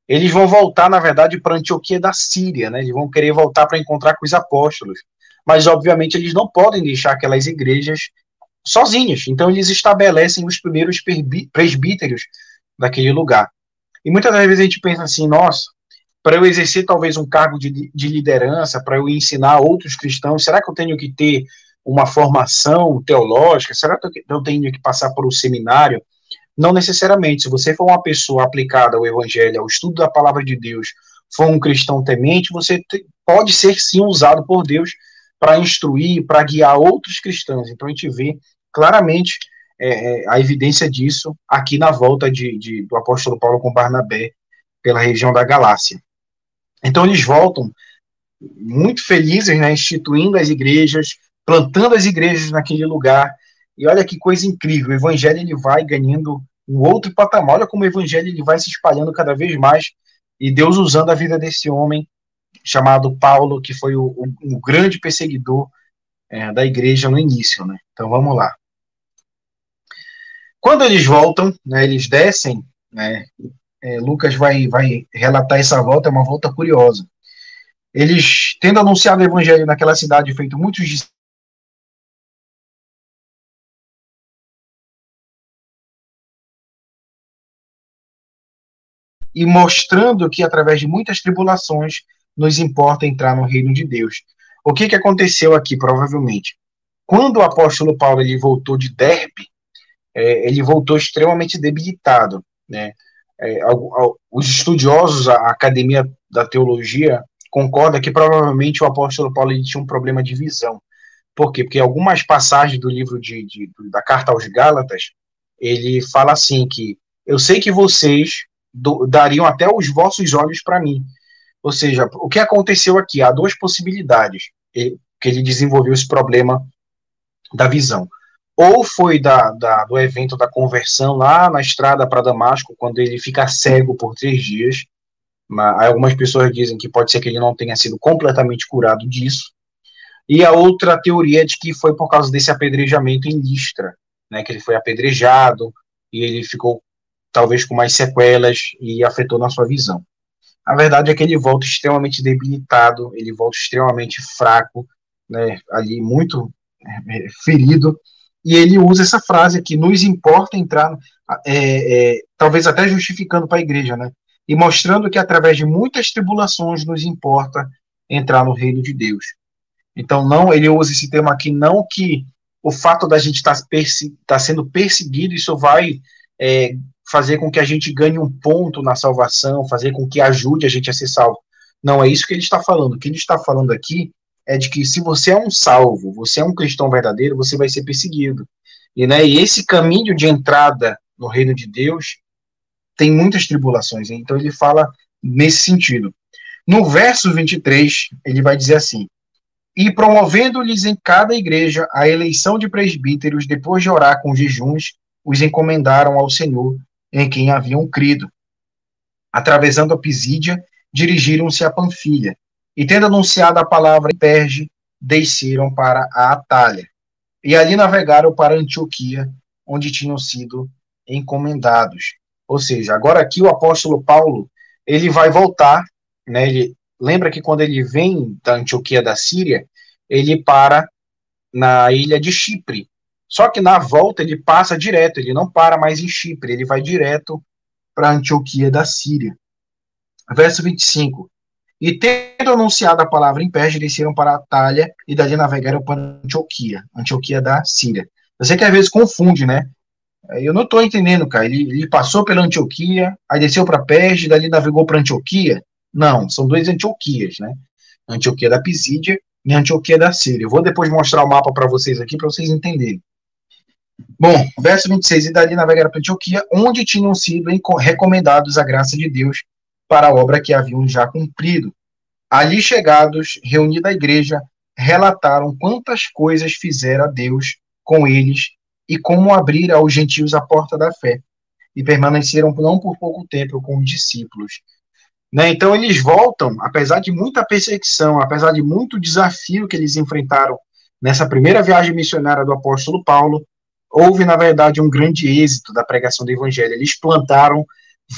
Eles vão voltar, na verdade, para Antioquia da Síria, né? Eles vão querer voltar para encontrar com os apóstolos. Mas, obviamente, eles não podem deixar aquelas igrejas sozinhas. Então, eles estabelecem os primeiros presbíteros daquele lugar. E muitas das vezes a gente pensa assim, nossa, para eu exercer talvez um cargo de liderança, para eu ensinar outros cristãos, será que eu tenho que ter uma formação teológica? Será que eu tenho que passar por um seminário? Não necessariamente. Se você for uma pessoa aplicada ao evangelho, ao estudo da palavra de Deus, for um cristão temente, você pode ser sim usado por Deus para instruir, para guiar outros cristãos. Então a gente vê claramente a evidência disso aqui na volta do apóstolo Paulo com Barnabé pela região da Galácia. Então eles voltam muito felizes, né, instituindo as igrejas, plantando as igrejas naquele lugar. E olha que coisa incrível, o evangelho ele vai ganhando um outro patamar. Olha como o evangelho ele vai se espalhando cada vez mais, e Deus usando a vida desse homem chamado Paulo, que foi o grande perseguidor da igreja no início, né? Então vamos lá. Quando eles voltam, né, eles descem, né, Lucas vai relatar essa volta, é uma volta curiosa. Eles, tendo anunciado o evangelho naquela cidade, feito muitos discípulos, e mostrando que através de muitas tribulações nos importa entrar no reino de Deus. O que aconteceu aqui, provavelmente? Quando o apóstolo Paulo ele voltou de Derbe, ele voltou extremamente debilitado, né? Os estudiosos, a academia da teologia, concorda que provavelmente o apóstolo Paulo ele tinha um problema de visão. Por quê? Porque algumas passagens do livro da carta aos Gálatas, ele fala assim que eu sei que vocês dariam até os vossos olhos para mim. Ou seja, o que aconteceu aqui? Há duas possibilidades que ele desenvolveu esse problema da visão. Ou foi do evento da conversão lá na estrada para Damasco, quando ele fica cego por 3 dias. Algumas pessoas dizem que pode ser que ele não tenha sido completamente curado disso. E a outra teoria é de que foi por causa desse apedrejamento em Listra, né, que ele foi apedrejado e ele ficou talvez com mais sequelas e afetou na sua visão. A verdade é que ele volta extremamente debilitado, ele volta extremamente fraco, né, ali muito ferido, e ele usa essa frase que nos importa entrar, talvez até justificando para a igreja, né, e mostrando que através de muitas tribulações nos importa entrar no reino de Deus. Então, não, ele usa esse termo aqui, não que o fato da gente estar sendo perseguido, isso vai fazer com que a gente ganhe um ponto na salvação, fazer com que ajude a gente a ser salvo. Não é isso que ele está falando. O que ele está falando aqui é de que se você é um salvo, você é um cristão verdadeiro, você vai ser perseguido. E esse caminho de entrada no reino de Deus tem muitas tribulações. Então ele fala nesse sentido. No verso 23, ele vai dizer assim: e promovendo-lhes em cada igreja a eleição de presbíteros, depois de orar com jejuns, os encomendaram ao Senhor, em quem haviam crido. Atravessando a Pisídia, dirigiram-se a Panfilha, e tendo anunciado a palavra em Perge, desceram para a Atália. E ali navegaram para Antioquia, onde tinham sido encomendados. Ou seja, agora aqui o apóstolo Paulo, ele vai voltar, né? Ele lembra que quando ele vem da Antioquia da Síria, ele para na ilha de Chipre. Só que na volta ele passa direto, ele não para mais em Chipre, ele vai direto para Antioquia da Síria. Verso 25. E tendo anunciado a palavra em Perge, desceram para a Atália e dali navegaram para Antioquia da Síria. Você que às vezes confunde, né? Eu não estou entendendo, cara. Ele passou pela Antioquia, aí desceu para Perge, dali navegou para Antioquia. Não, são 2 Antioquias, né? Antioquia da Pisídia e Antioquia da Síria. Eu vou depois mostrar o mapa para vocês aqui, para vocês entenderem. Bom, verso 26, e dali navegaram para Antioquia, onde tinham sido recomendados a graça de Deus para a obra que haviam já cumprido. Ali chegados, reunida a igreja, relataram quantas coisas fizera Deus com eles e como abrir aos gentios a porta da fé. E permaneceram não por pouco tempo com os discípulos. Né? Então eles voltam, apesar de muita perseguição, apesar de muito desafio que eles enfrentaram nessa primeira viagem missionária do apóstolo Paulo, houve, na verdade, um grande êxito da pregação do evangelho. Eles plantaram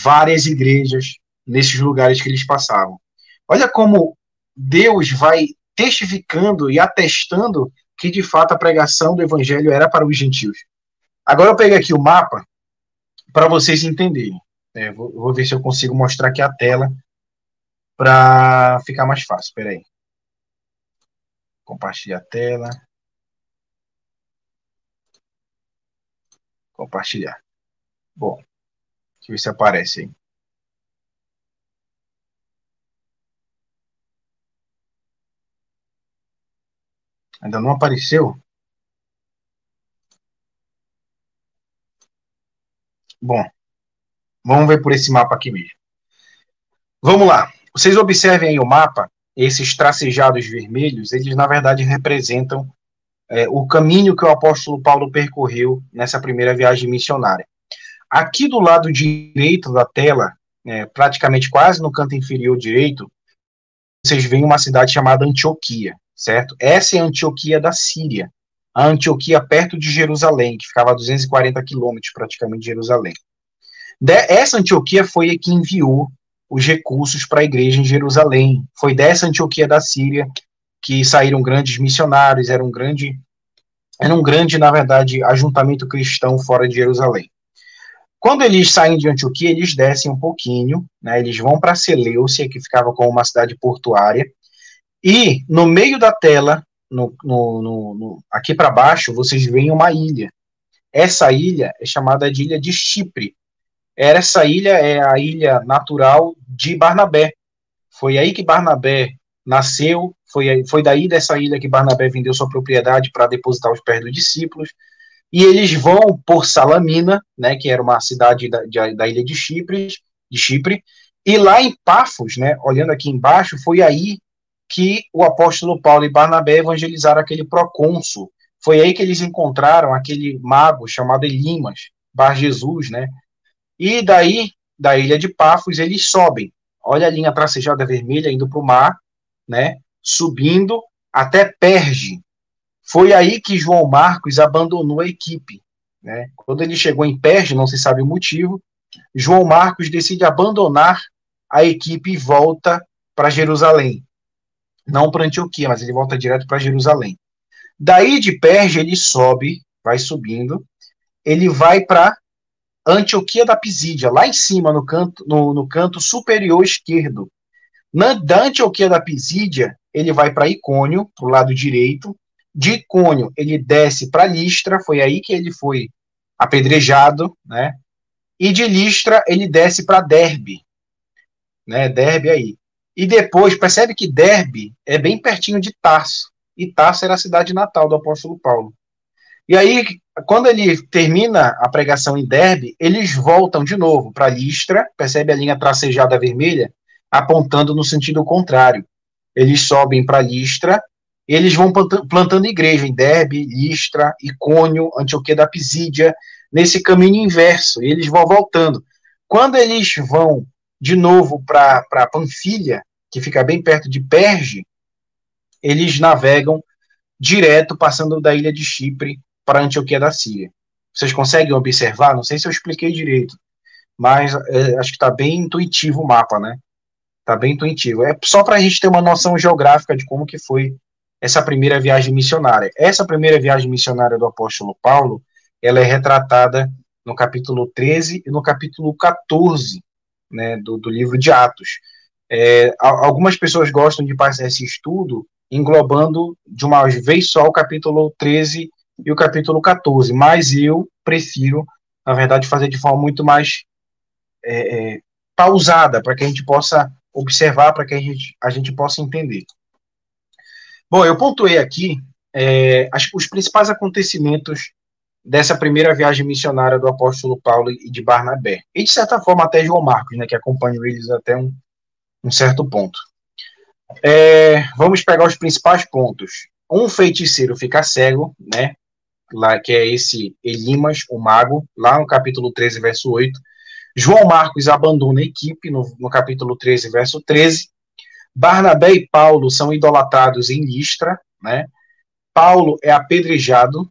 várias igrejas nesses lugares que eles passavam. Olha como Deus vai testificando e atestando que, de fato, a pregação do evangelho era para os gentios. Agora eu peguei aqui o mapa para vocês entenderem. Vou ver se eu consigo mostrar aqui a tela para ficar mais fácil. Espera aí. Compartilhar a tela. Compartilhar. Bom, deixa eu ver se aparece aí. Ainda não apareceu? Bom, vamos ver por esse mapa aqui mesmo. Vamos lá. Vocês observem aí o mapa, esses tracejados vermelhos, eles na verdade representam o caminho que o apóstolo Paulo percorreu nessa primeira viagem missionária. Aqui do lado direito da tela, praticamente quase no canto inferior direito, vocês veem uma cidade chamada Antioquia, certo? Essa é a Antioquia da Síria, a Antioquia perto de Jerusalém, que ficava a 240 quilômetros praticamente de Jerusalém. Essa Antioquia foi a que enviou os recursos para a igreja em Jerusalém. Foi dessa Antioquia da Síria que saíram grandes missionários, era um grande, na verdade, ajuntamento cristão fora de Jerusalém. Quando eles saem de Antioquia, eles descem um pouquinho, né, eles vão para Seleucia, que ficava como uma cidade portuária, e no meio da tela, aqui para baixo, vocês veem uma ilha. Essa ilha é chamada de Ilha de Chipre. Essa ilha é a ilha natural de Barnabé. Foi aí que Barnabé nasceu, foi daí dessa ilha que Barnabé vendeu sua propriedade para depositar os pés dos discípulos, e eles vão por Salamina, né, que era uma cidade da ilha de Chipre, e lá em Pafos, né, olhando aqui embaixo, foi aí que o apóstolo Paulo e Barnabé evangelizaram aquele procônsul. Foi aí que eles encontraram aquele mago chamado Elimas, Bar Jesus, né, e daí, da ilha de Pafos, eles sobem. Olha a linha tracejada vermelha indo para o mar, né, subindo até Perge. Foi aí que João Marcos abandonou a equipe, né? Quando ele chegou em Perge, não se sabe o motivo, João Marcos decide abandonar a equipe e volta para Jerusalém. Não para Antioquia, mas ele volta direto para Jerusalém. Daí de Perge ele sobe, vai subindo, ele vai para Antioquia da Pisídia, lá em cima, no canto superior esquerdo. Da Antioquia da Pisídia, ele vai para Icônio, para o lado direito. De Icônio, ele desce para Listra, foi aí que ele foi apedrejado, né? E de Listra, ele desce para Derbe, né? Derbe aí. E depois, percebe que Derbe é bem pertinho de Tarso, e Tarso era a cidade natal do apóstolo Paulo. E aí, quando ele termina a pregação em Derbe, eles voltam de novo para Listra, percebe a linha tracejada vermelha, apontando no sentido contrário. Eles sobem para Listra, eles vão plantando igreja em Derbe, Listra, Icônio, Antioquia da Pisídia, nesse caminho inverso, e eles vão voltando. Quando eles vão de novo para Panfilha, que fica bem perto de Perge, eles navegam direto, passando da ilha de Chipre para Antioquia da Síria. Vocês conseguem observar? Não sei se eu expliquei direito, mas acho que está bem intuitivo o mapa, né? Está bem intuitivo. É só para a gente ter uma noção geográfica de como que foi essa primeira viagem missionária. Essa primeira viagem missionária do apóstolo Paulo, ela é retratada no capítulo 13 e no capítulo 14, né, do livro de Atos. Algumas pessoas gostam de passar esse estudo englobando de uma vez só o capítulo 13 e o capítulo 14, mas eu prefiro, na verdade, fazer de forma muito mais pausada, para que a gente possa observar, para que a gente possa entender. Bom, eu pontuei aqui os principais acontecimentos dessa primeira viagem missionária do apóstolo Paulo e de Barnabé, e de certa forma até João Marcos, né, que acompanham eles até um certo ponto. Vamos pegar os principais pontos. Um feiticeiro fica cego, né, lá, que é esse Elimas, o mago, lá no capítulo 13, verso 8. João Marcos abandona a equipe no capítulo 13, verso 13. Barnabé e Paulo são idolatrados em Listra, né? Paulo é apedrejado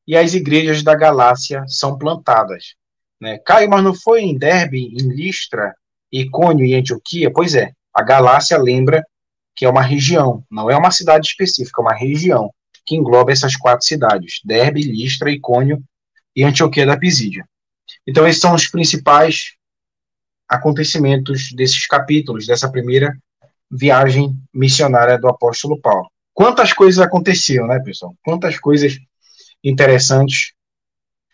e as igrejas da Galácia são plantadas. Né? Caio, mas não foi em Derbe, em Listra, Icônio e Antioquia? Pois é, a Galácia lembra que é uma região, não é uma cidade específica, é uma região que engloba essas 4 cidades, Derbe, Listra, Icônio e Antioquia da Pisídia. Então, esses são os principais acontecimentos desses capítulos, dessa primeira viagem missionária do apóstolo Paulo. Quantas coisas aconteceram, né, pessoal? Quantas coisas interessantes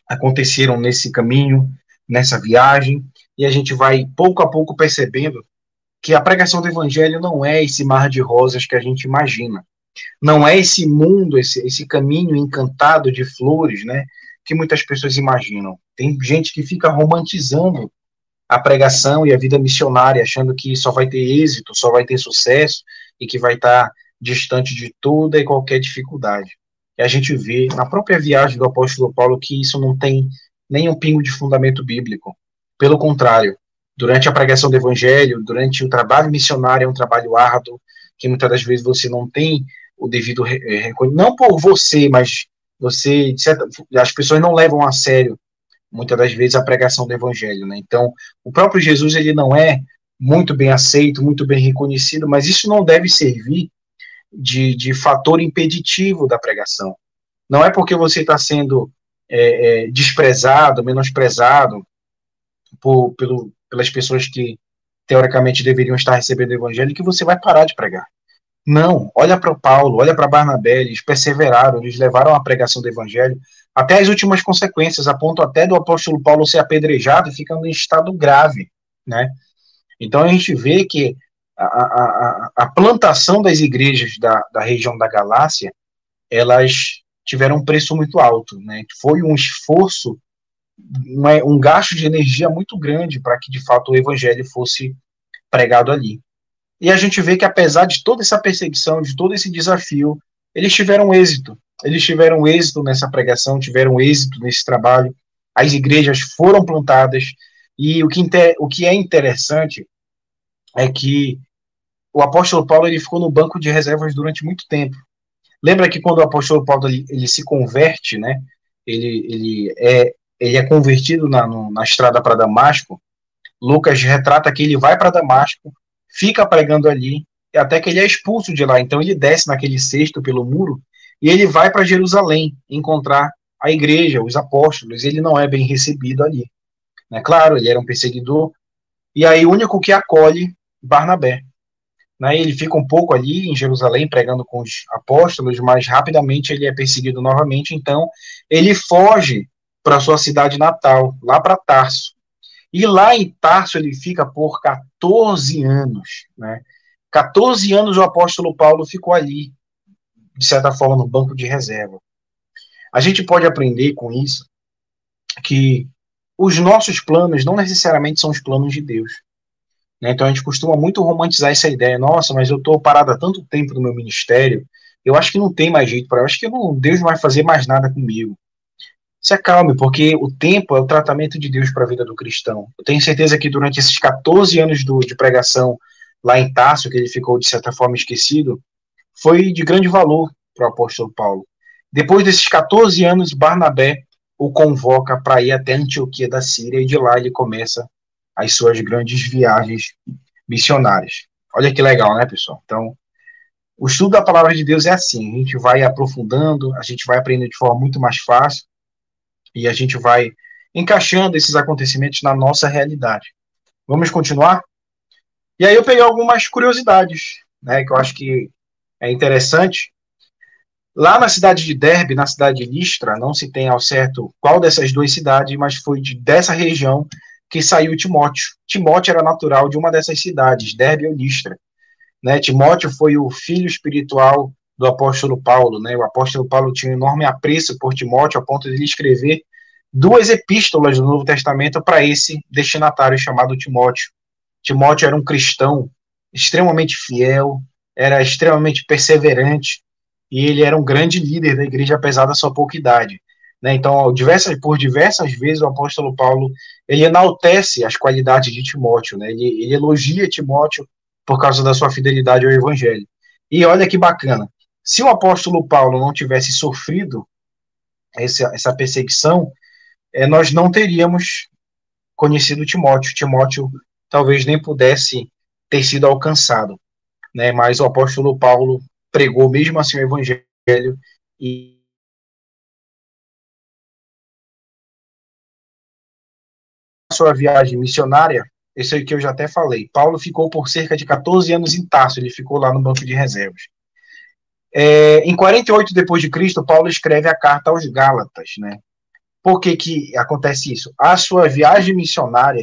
aconteceram nesse caminho, nessa viagem, e a gente vai pouco a pouco percebendo que a pregação do evangelho não é esse mar de rosas que a gente imagina. Não é esse mundo, esse caminho encantado de flores, né, que muitas pessoas imaginam. Tem gente que fica romantizando a pregação e a vida missionária, achando que só vai ter êxito, só vai ter sucesso e que vai estar distante de toda e qualquer dificuldade. E a gente vê na própria viagem do apóstolo Paulo que isso não tem nem um pingo de fundamento bíblico. Pelo contrário, durante a pregação do evangelho, durante o trabalho missionário, é um trabalho árduo, que muitas das vezes você não tem o devido reconhecimento, não por você, mas você, as pessoas não levam a sério muitas das vezes a pregação do evangelho, né? Então, o próprio Jesus, ele não é muito bem aceito, muito bem reconhecido, mas isso não deve servir de fator impeditivo da pregação. Não é porque você está sendo desprezado, menosprezado pelas pessoas que teoricamente deveriam estar recebendo o evangelho que você vai parar de pregar. Não, olha para Paulo, olha para Barnabé, eles perseveraram, eles levaram a pregação do evangelho até as últimas consequências, a ponto até do apóstolo Paulo ser apedrejado e ficando em estado grave, né? Então a gente vê que a plantação das igrejas da região da Galácia, elas tiveram um preço muito alto, né? Foi um esforço, um gasto de energia muito grande para que de fato o evangelho fosse pregado ali. E a gente vê que apesar de toda essa perseguição, de todo esse desafio, eles tiveram êxito. Eles tiveram êxito nessa pregação, tiveram êxito nesse trabalho. As igrejas foram plantadas. E o que é interessante é que o apóstolo Paulo ele ficou no banco de reservas durante muito tempo. Lembra que quando o apóstolo Paulo ele se converte, né? Ele é convertido na estrada para Damasco. Lucas retrata que ele vai para Damasco, fica pregando ali, até que ele é expulso de lá. Então ele desce naquele cesto pelo muro e ele vai para Jerusalém encontrar a igreja, os apóstolos. Ele não é bem recebido ali. Né? Claro, ele era um perseguidor. E aí o único que acolhe, Barnabé. Né? Ele fica um pouco ali em Jerusalém pregando com os apóstolos, mas rapidamente ele é perseguido novamente. Então ele foge para sua cidade natal, lá para Tarso. E lá em Tarso ele fica por 14 anos, né? 14 anos o apóstolo Paulo ficou ali, de certa forma, no banco de reserva. A gente pode aprender com isso que os nossos planos não necessariamente são os planos de Deus. Né? Então a gente costuma muito romantizar essa ideia. Nossa, mas eu estou parado há tanto tempo no meu ministério, eu acho que não tem mais jeito para eu acho que Deus não vai fazer mais nada comigo. Se acalme, porque o tempo é o tratamento de Deus para a vida do cristão. Eu tenho certeza que durante esses 14 anos de pregação lá em Tarso, que ele ficou, de certa forma, esquecido, foi de grande valor para o apóstolo Paulo. Depois desses 14 anos, Barnabé o convoca para ir até Antioquia da Síria, e de lá ele começa as suas grandes viagens missionárias. Olha que legal, né, pessoal? Então, o estudo da palavra de Deus é assim, a gente vai aprofundando, a gente vai aprendendo de forma muito mais fácil, e a gente vai encaixando esses acontecimentos na nossa realidade. Vamos continuar? E aí eu peguei algumas curiosidades, né, que eu acho que é interessante. Lá na cidade de Derbe, na cidade de Listra, não se tem ao certo qual dessas 2 cidades, mas foi dessa região que saiu Timóteo. Timóteo era natural de uma dessas cidades, Derbe ou Listra. Né, Timóteo foi o filho espiritual do apóstolo Paulo, né? O apóstolo Paulo tinha um enorme apreço por Timóteo, a ponto de ele escrever 2 epístolas do Novo Testamento para esse destinatário chamado Timóteo. Timóteo era um cristão extremamente fiel, era extremamente perseverante, e ele era um grande líder da igreja, apesar da sua pouca idade. Né? Então, por diversas vezes, o apóstolo Paulo ele enaltece as qualidades de Timóteo, né? Ele elogia Timóteo por causa da sua fidelidade ao evangelho. E olha que bacana, se o apóstolo Paulo não tivesse sofrido essa perseguição, nós não teríamos conhecido Timóteo. Timóteo talvez nem pudesse ter sido alcançado, né? Mas o apóstolo Paulo pregou mesmo assim o evangelho e a sua viagem missionária, isso aí que eu já até falei, Paulo ficou por cerca de 14 anos em Tarso, ele ficou lá no banco de reservas. Em 48 depois de Cristo, Paulo escreve a carta aos Gálatas, né? Por que acontece isso? A sua viagem missionária,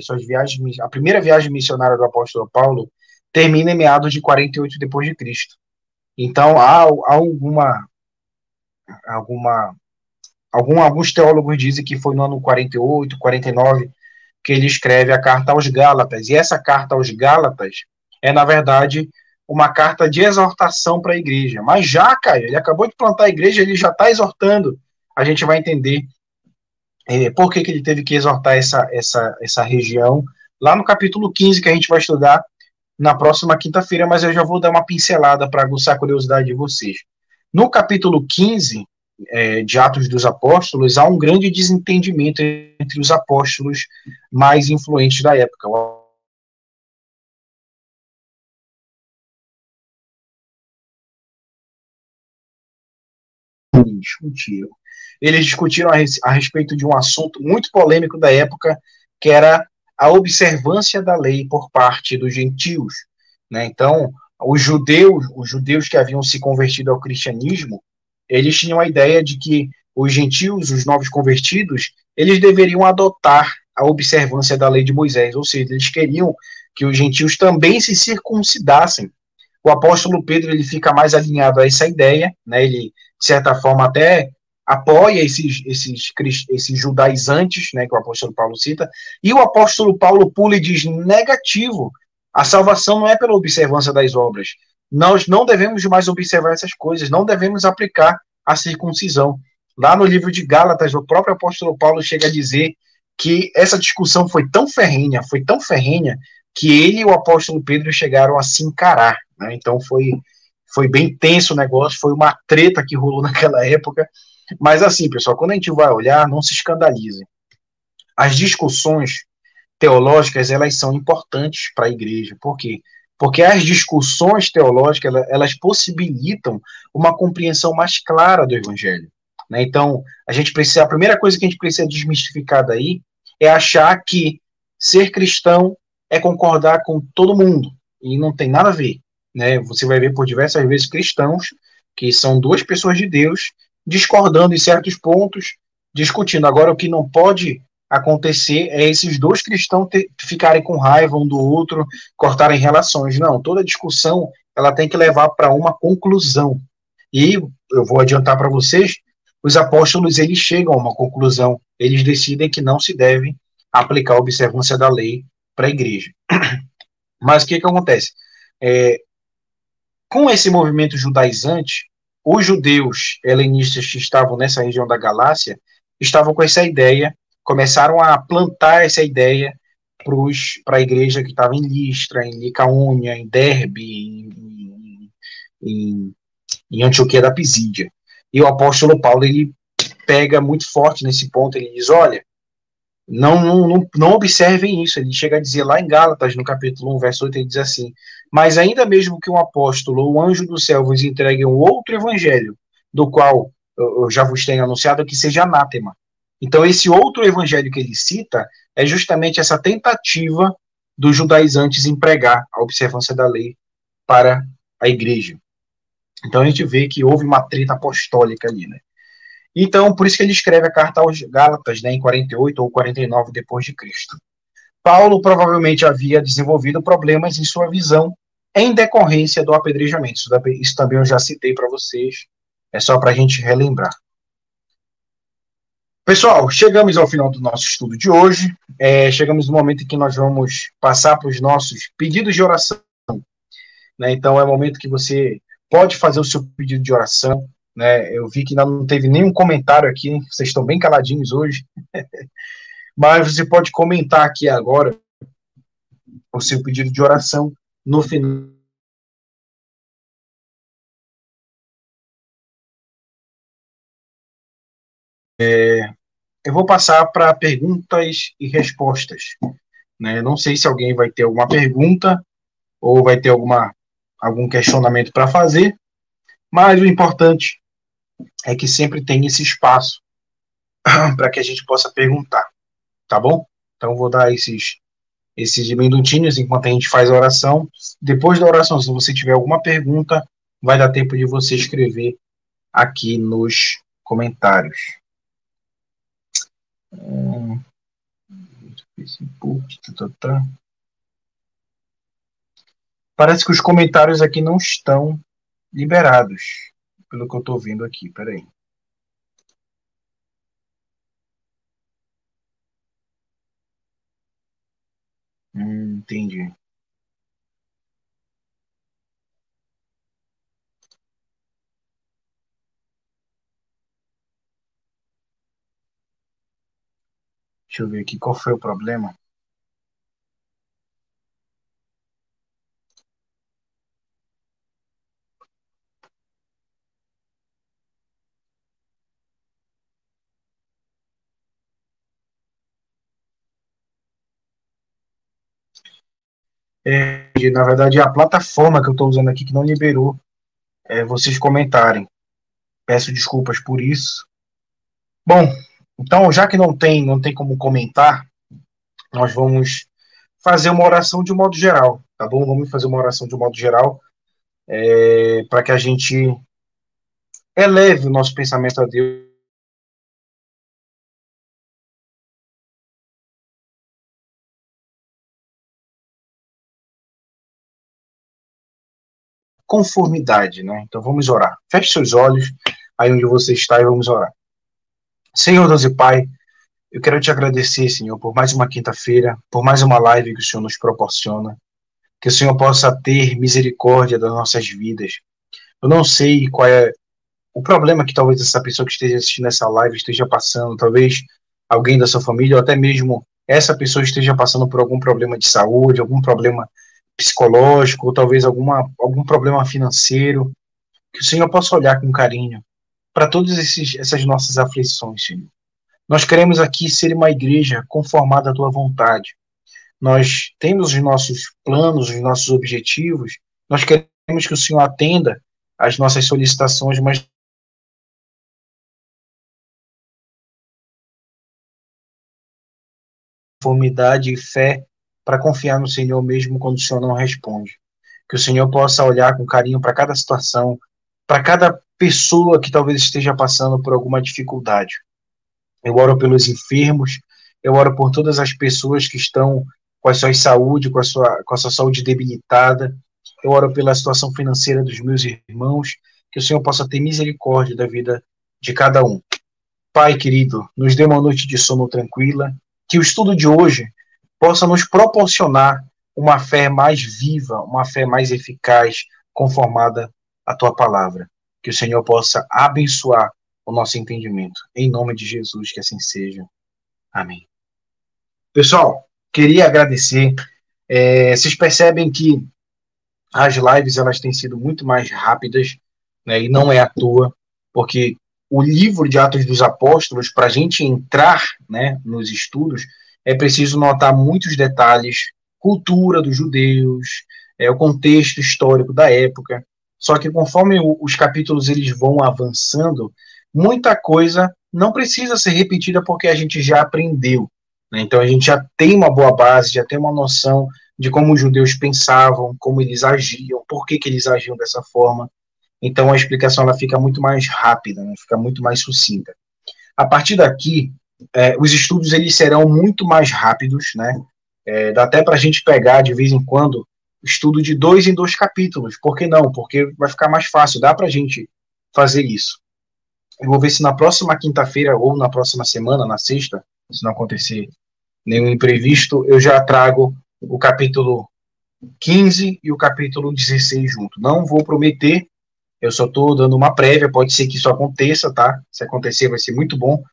a primeira viagem missionária do apóstolo Paulo termina em meados de 48 depois de Cristo. Então há alguns teólogos dizem que foi no ano 48, 49 que ele escreve a carta aos Gálatas. E essa carta aos Gálatas é, na verdade, uma carta de exortação para a igreja. Mas já, Caio, ele acabou de plantar a igreja, ele já está exortando. A gente vai entender por que ele teve que exortar essa região lá no capítulo 15, que a gente vai estudar na próxima quinta-feira, mas eu já vou dar uma pincelada para aguçar a curiosidade de vocês. No capítulo 15 de Atos dos Apóstolos, há um grande desentendimento entre os apóstolos mais influentes da época. Eles discutiram a respeito de um assunto muito polêmico da época, que era a observância da lei por parte dos gentios, né? Então, os judeus que haviam se convertido ao cristianismo, eles tinham a ideia de que os gentios, os novos convertidos, eles deveriam adotar a observância da lei de Moisés, ou seja, eles queriam que os gentios também se circuncidassem. O apóstolo Pedro ele fica mais alinhado a essa ideia, né? Ele, de certa forma, até apoia esses judaizantes, né, que o apóstolo Paulo cita, e o apóstolo Paulo pula e diz negativo, a salvação não é pela observância das obras. Nós não devemos mais observar essas coisas, não devemos aplicar a circuncisão. Lá no livro de Gálatas, o próprio apóstolo Paulo chega a dizer que essa discussão foi tão ferrenha, que ele e o apóstolo Pedro chegaram a se encarar, né? Então foi bem tenso o negócio, foi uma treta que rolou naquela época. Mas assim, pessoal, quando a gente vai olhar, não se escandalize. As discussões teológicas, elas são importantes para a igreja. Por quê? Porque as discussões teológicas, elas possibilitam uma compreensão mais clara do evangelho, né? Então, a primeira coisa que a gente precisa desmistificar daí é achar que ser cristão é concordar com todo mundo, e não tem nada a ver, né? Você vai ver por diversas vezes cristãos, que são duas pessoas de Deus, discordando em certos pontos, discutindo. Agora, o que não pode acontecer é esses dois cristãos ficarem com raiva um do outro, cortarem relações. Não, toda discussão ela tem que levar para uma conclusão. E eu vou adiantar para vocês, os apóstolos eles chegam a uma conclusão, eles decidem que não se deve aplicar a observância da lei para a igreja. Mas o que acontece? Com esse movimento judaizante, os judeus helenistas que estavam nessa região da Galácia estavam com essa ideia, começaram a plantar essa ideia para a igreja que estava em Listra, em Licaônia, em Derbe, em Antioquia da Pisídia. E o apóstolo Paulo ele pega muito forte nesse ponto, ele diz, olha, não observem isso. Ele chega a dizer lá em Gálatas, no capítulo 1, verso 8, ele diz assim, mas ainda mesmo que um apóstolo ou um anjo do céu vos entregue um outro evangelho, do qual eu já vos tenho anunciado, que seja anátema. Então, esse outro evangelho que ele cita é justamente essa tentativa dos judaizantes em pregar a observância da lei para a igreja. Então, a gente vê que houve uma treta apostólica ali, né? Então, por isso que ele escreve a carta aos Gálatas, né, em 48 ou 49 depois de Cristo. Paulo provavelmente havia desenvolvido problemas em sua visão em decorrência do apedrejamento. Isso também eu já citei para vocês, é só para a gente relembrar. Pessoal, chegamos ao final do nosso estudo de hoje. Chegamos no momento em que nós vamos passar para os nossos pedidos de oração, né? Então, é o momento que você pode fazer o seu pedido de oração, né? Eu vi que ainda não teve nenhum comentário aqui, hein? Vocês estão bem caladinhos hoje. Mas você pode comentar aqui agora o seu pedido de oração no final Eu vou passar para perguntas e respostas, né? Não sei se alguém vai ter alguma pergunta ou vai ter algum questionamento para fazer, mas o importante é que sempre tem esse espaço para que a gente possa perguntar, tá bom? Então, vou dar esses minutinhos enquanto a gente faz a oração. Depois da oração, se você tiver alguma pergunta, vai dar tempo de você escrever aqui nos comentários. Facebook, Parece que os comentários aqui não estão liberados, pelo que eu estou vendo aqui. Peraí. Entendi. Deixa eu ver aqui qual foi o problema. Na verdade, é a plataforma que eu estou usando aqui que não liberou vocês comentarem. Peço desculpas por isso. Bom, então, já que não tem como comentar, nós vamos fazer uma oração de um modo geral, tá bom? Vamos fazer uma oração de um modo geral para que a gente eleve o nosso pensamento a Deus. Conformidade, né? Então vamos orar. Feche seus olhos aí onde você está e vamos orar. Senhor Deus e Pai, eu quero te agradecer, Senhor, por mais uma quinta-feira, por mais uma live que o Senhor nos proporciona. Que o Senhor possa ter misericórdia das nossas vidas. Eu não sei qual é o problema que talvez essa pessoa que esteja assistindo essa live esteja passando. Talvez alguém da sua família, ou até mesmo essa pessoa esteja passando por algum problema de saúde, algum problema psicológico, ou talvez algum problema financeiro. Que o Senhor possa olhar com carinho para todas essas nossas aflições, Senhor. Nós queremos aqui ser uma igreja conformada à tua vontade. Nós temos os nossos planos, os nossos objetivos, nós queremos que o Senhor atenda às nossas solicitações, mas conformidade e fé para confiar no Senhor mesmo quando o Senhor não responde. Que o Senhor possa olhar com carinho para cada situação, para cada pessoa que talvez esteja passando por alguma dificuldade. Eu oro pelos enfermos, eu oro por todas as pessoas que estão com a sua saúde, com a sua saúde debilitada. Eu oro pela situação financeira dos meus irmãos, que o Senhor possa ter misericórdia da vida de cada um. Pai querido, nos dê uma noite de sono tranquila, que o estudo de hoje possa nos proporcionar uma fé mais viva, uma fé mais eficaz, conformada à tua palavra. Que o Senhor possa abençoar o nosso entendimento. Em nome de Jesus, que assim seja. Amém. Pessoal, queria agradecer. Vocês percebem que as lives elas têm sido muito mais rápidas, né, e não é à toa, porque o livro de Atos dos Apóstolos, para a gente entrar, né, nos estudos, é preciso notar muitos detalhes, cultura dos judeus, o contexto histórico da época. Só que conforme os capítulos eles vão avançando, muita coisa não precisa ser repetida porque a gente já aprendeu, né? Então a gente já tem uma boa base, já tem uma noção de como os judeus pensavam, como eles agiam, por que eles agiam dessa forma. Então a explicação ela fica muito mais rápida, né? Fica muito mais sucinta. A partir daqui, os estudos eles serão muito mais rápidos, né? Dá até para a gente pegar de vez em quando estudo de 2 em 2 capítulos. Por que não? Porque vai ficar mais fácil, dá para a gente fazer isso. Eu vou ver se na próxima quinta-feira ou na próxima semana, na sexta, se não acontecer nenhum imprevisto, eu já trago o capítulo 15 e o capítulo 16 junto. Não vou prometer, eu só estou dando uma prévia, pode ser que isso aconteça, tá? Se acontecer vai ser muito bom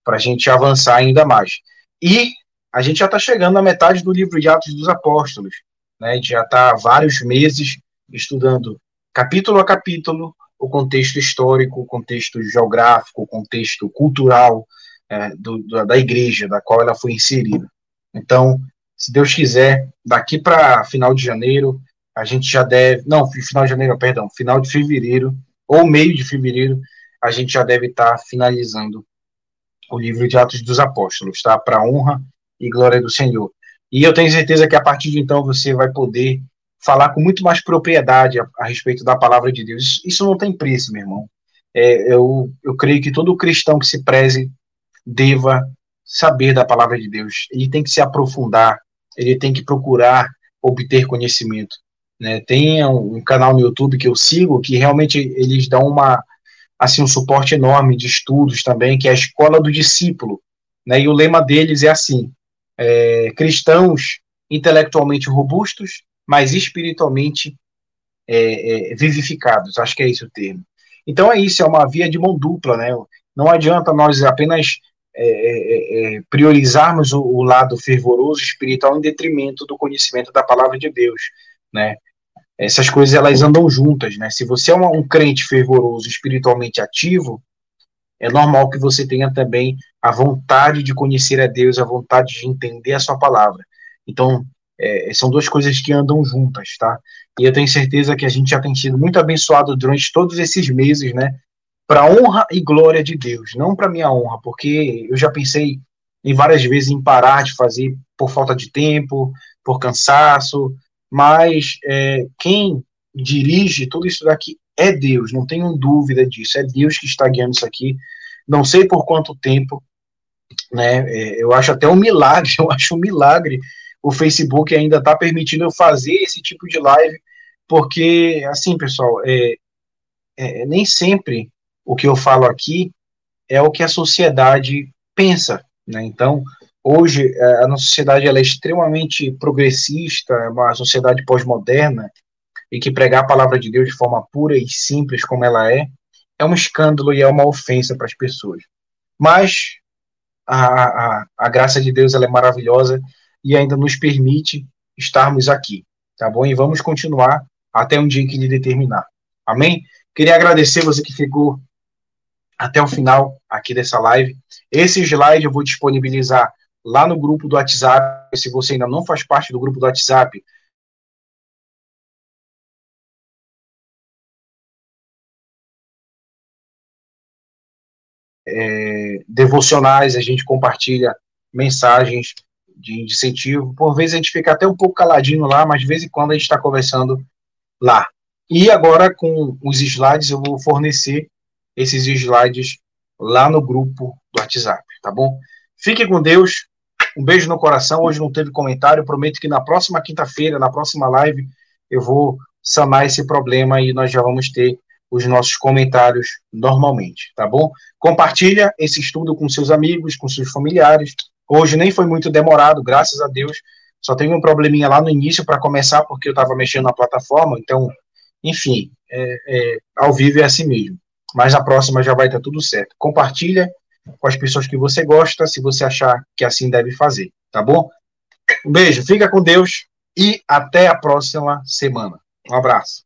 para a gente avançar ainda mais. E a gente já está chegando na metade do livro de Atos dos Apóstolos, né? A gente já está há vários meses estudando capítulo a capítulo o contexto histórico, o contexto geográfico, o contexto cultural da igreja, da qual ela foi inserida. Então, se Deus quiser, daqui para final de janeiro, a gente já deve, não, final de janeiro, perdão, final de fevereiro, ou meio de fevereiro, a gente já deve estar finalizando o livro de Atos dos Apóstolos, tá? Para honra e glória do Senhor. E eu tenho certeza que a partir de então você vai poder falar com muito mais propriedade a respeito da palavra de Deus. Isso não tem preço, meu irmão. Eu creio que todo cristão que se preze deva saber da palavra de Deus. Ele tem que se aprofundar, ele tem que procurar obter conhecimento. Né? Tem um canal no YouTube que eu sigo que realmente eles dão um suporte enorme de estudos também, que é a Escola do Discípulo. Né? E o lema deles é assim: cristãos intelectualmente robustos, mas espiritualmente vivificados. Acho que é esse o termo. Então é isso, é uma via de mão dupla. Né? Não adianta nós apenas priorizarmos o lado fervoroso espiritual em detrimento do conhecimento da palavra de Deus. Né? Essas coisas elas andam juntas. Né? Se você é um crente fervoroso, espiritualmente ativo, é normal que você tenha também a vontade de conhecer a Deus, a vontade de entender a sua palavra. Então, são duas coisas que andam juntas, tá? E eu tenho certeza que a gente já tem sido muito abençoado durante todos esses meses, né? Para honra e glória de Deus, não para minha honra, porque eu já pensei em várias vezes em parar de fazer por falta de tempo, por cansaço, mas quem dirige tudo isso daqui é Deus, não tenho dúvida disso, é Deus que está guiando isso aqui, não sei por quanto tempo, né? Eu acho até um milagre, o Facebook ainda está permitindo eu fazer esse tipo de live, porque, assim, pessoal, nem sempre o que eu falo aqui é o que a sociedade pensa, né? Então, hoje, a nossa sociedade ela é extremamente progressista, é uma sociedade pós-moderna, e que pregar a palavra de Deus de forma pura e simples como ela é um escândalo e é uma ofensa para as pessoas. Mas a graça de Deus ela é maravilhosa e ainda nos permite estarmos aqui, tá bom? E vamos continuar até um dia que Ele determinar. Amém? Queria agradecer você que ficou até o final aqui dessa live. Esse slide eu vou disponibilizar lá no grupo do WhatsApp. Se você ainda não faz parte do grupo do WhatsApp, devocionais, a gente compartilha mensagens de incentivo. Por vezes a gente fica até um pouco caladinho lá, mas de vez em quando a gente está conversando lá. E agora com os slides, eu vou fornecer esses slides lá no grupo do WhatsApp, tá bom? Fique com Deus, um beijo no coração. Hoje não teve comentário, prometo que na próxima quinta-feira, na próxima live, eu vou sanar esse problema e nós já vamos ter os nossos comentários normalmente, tá bom? Compartilha esse estudo com seus amigos, com seus familiares. Hoje nem foi muito demorado, graças a Deus. Só teve um probleminha lá no início para começar, porque eu estava mexendo na plataforma, então, enfim, ao vivo é assim mesmo. Mas a próxima já vai estar tudo certo. Compartilha com as pessoas que você gosta, se você achar que assim deve fazer, tá bom? Um beijo, fica com Deus e até a próxima semana. Um abraço.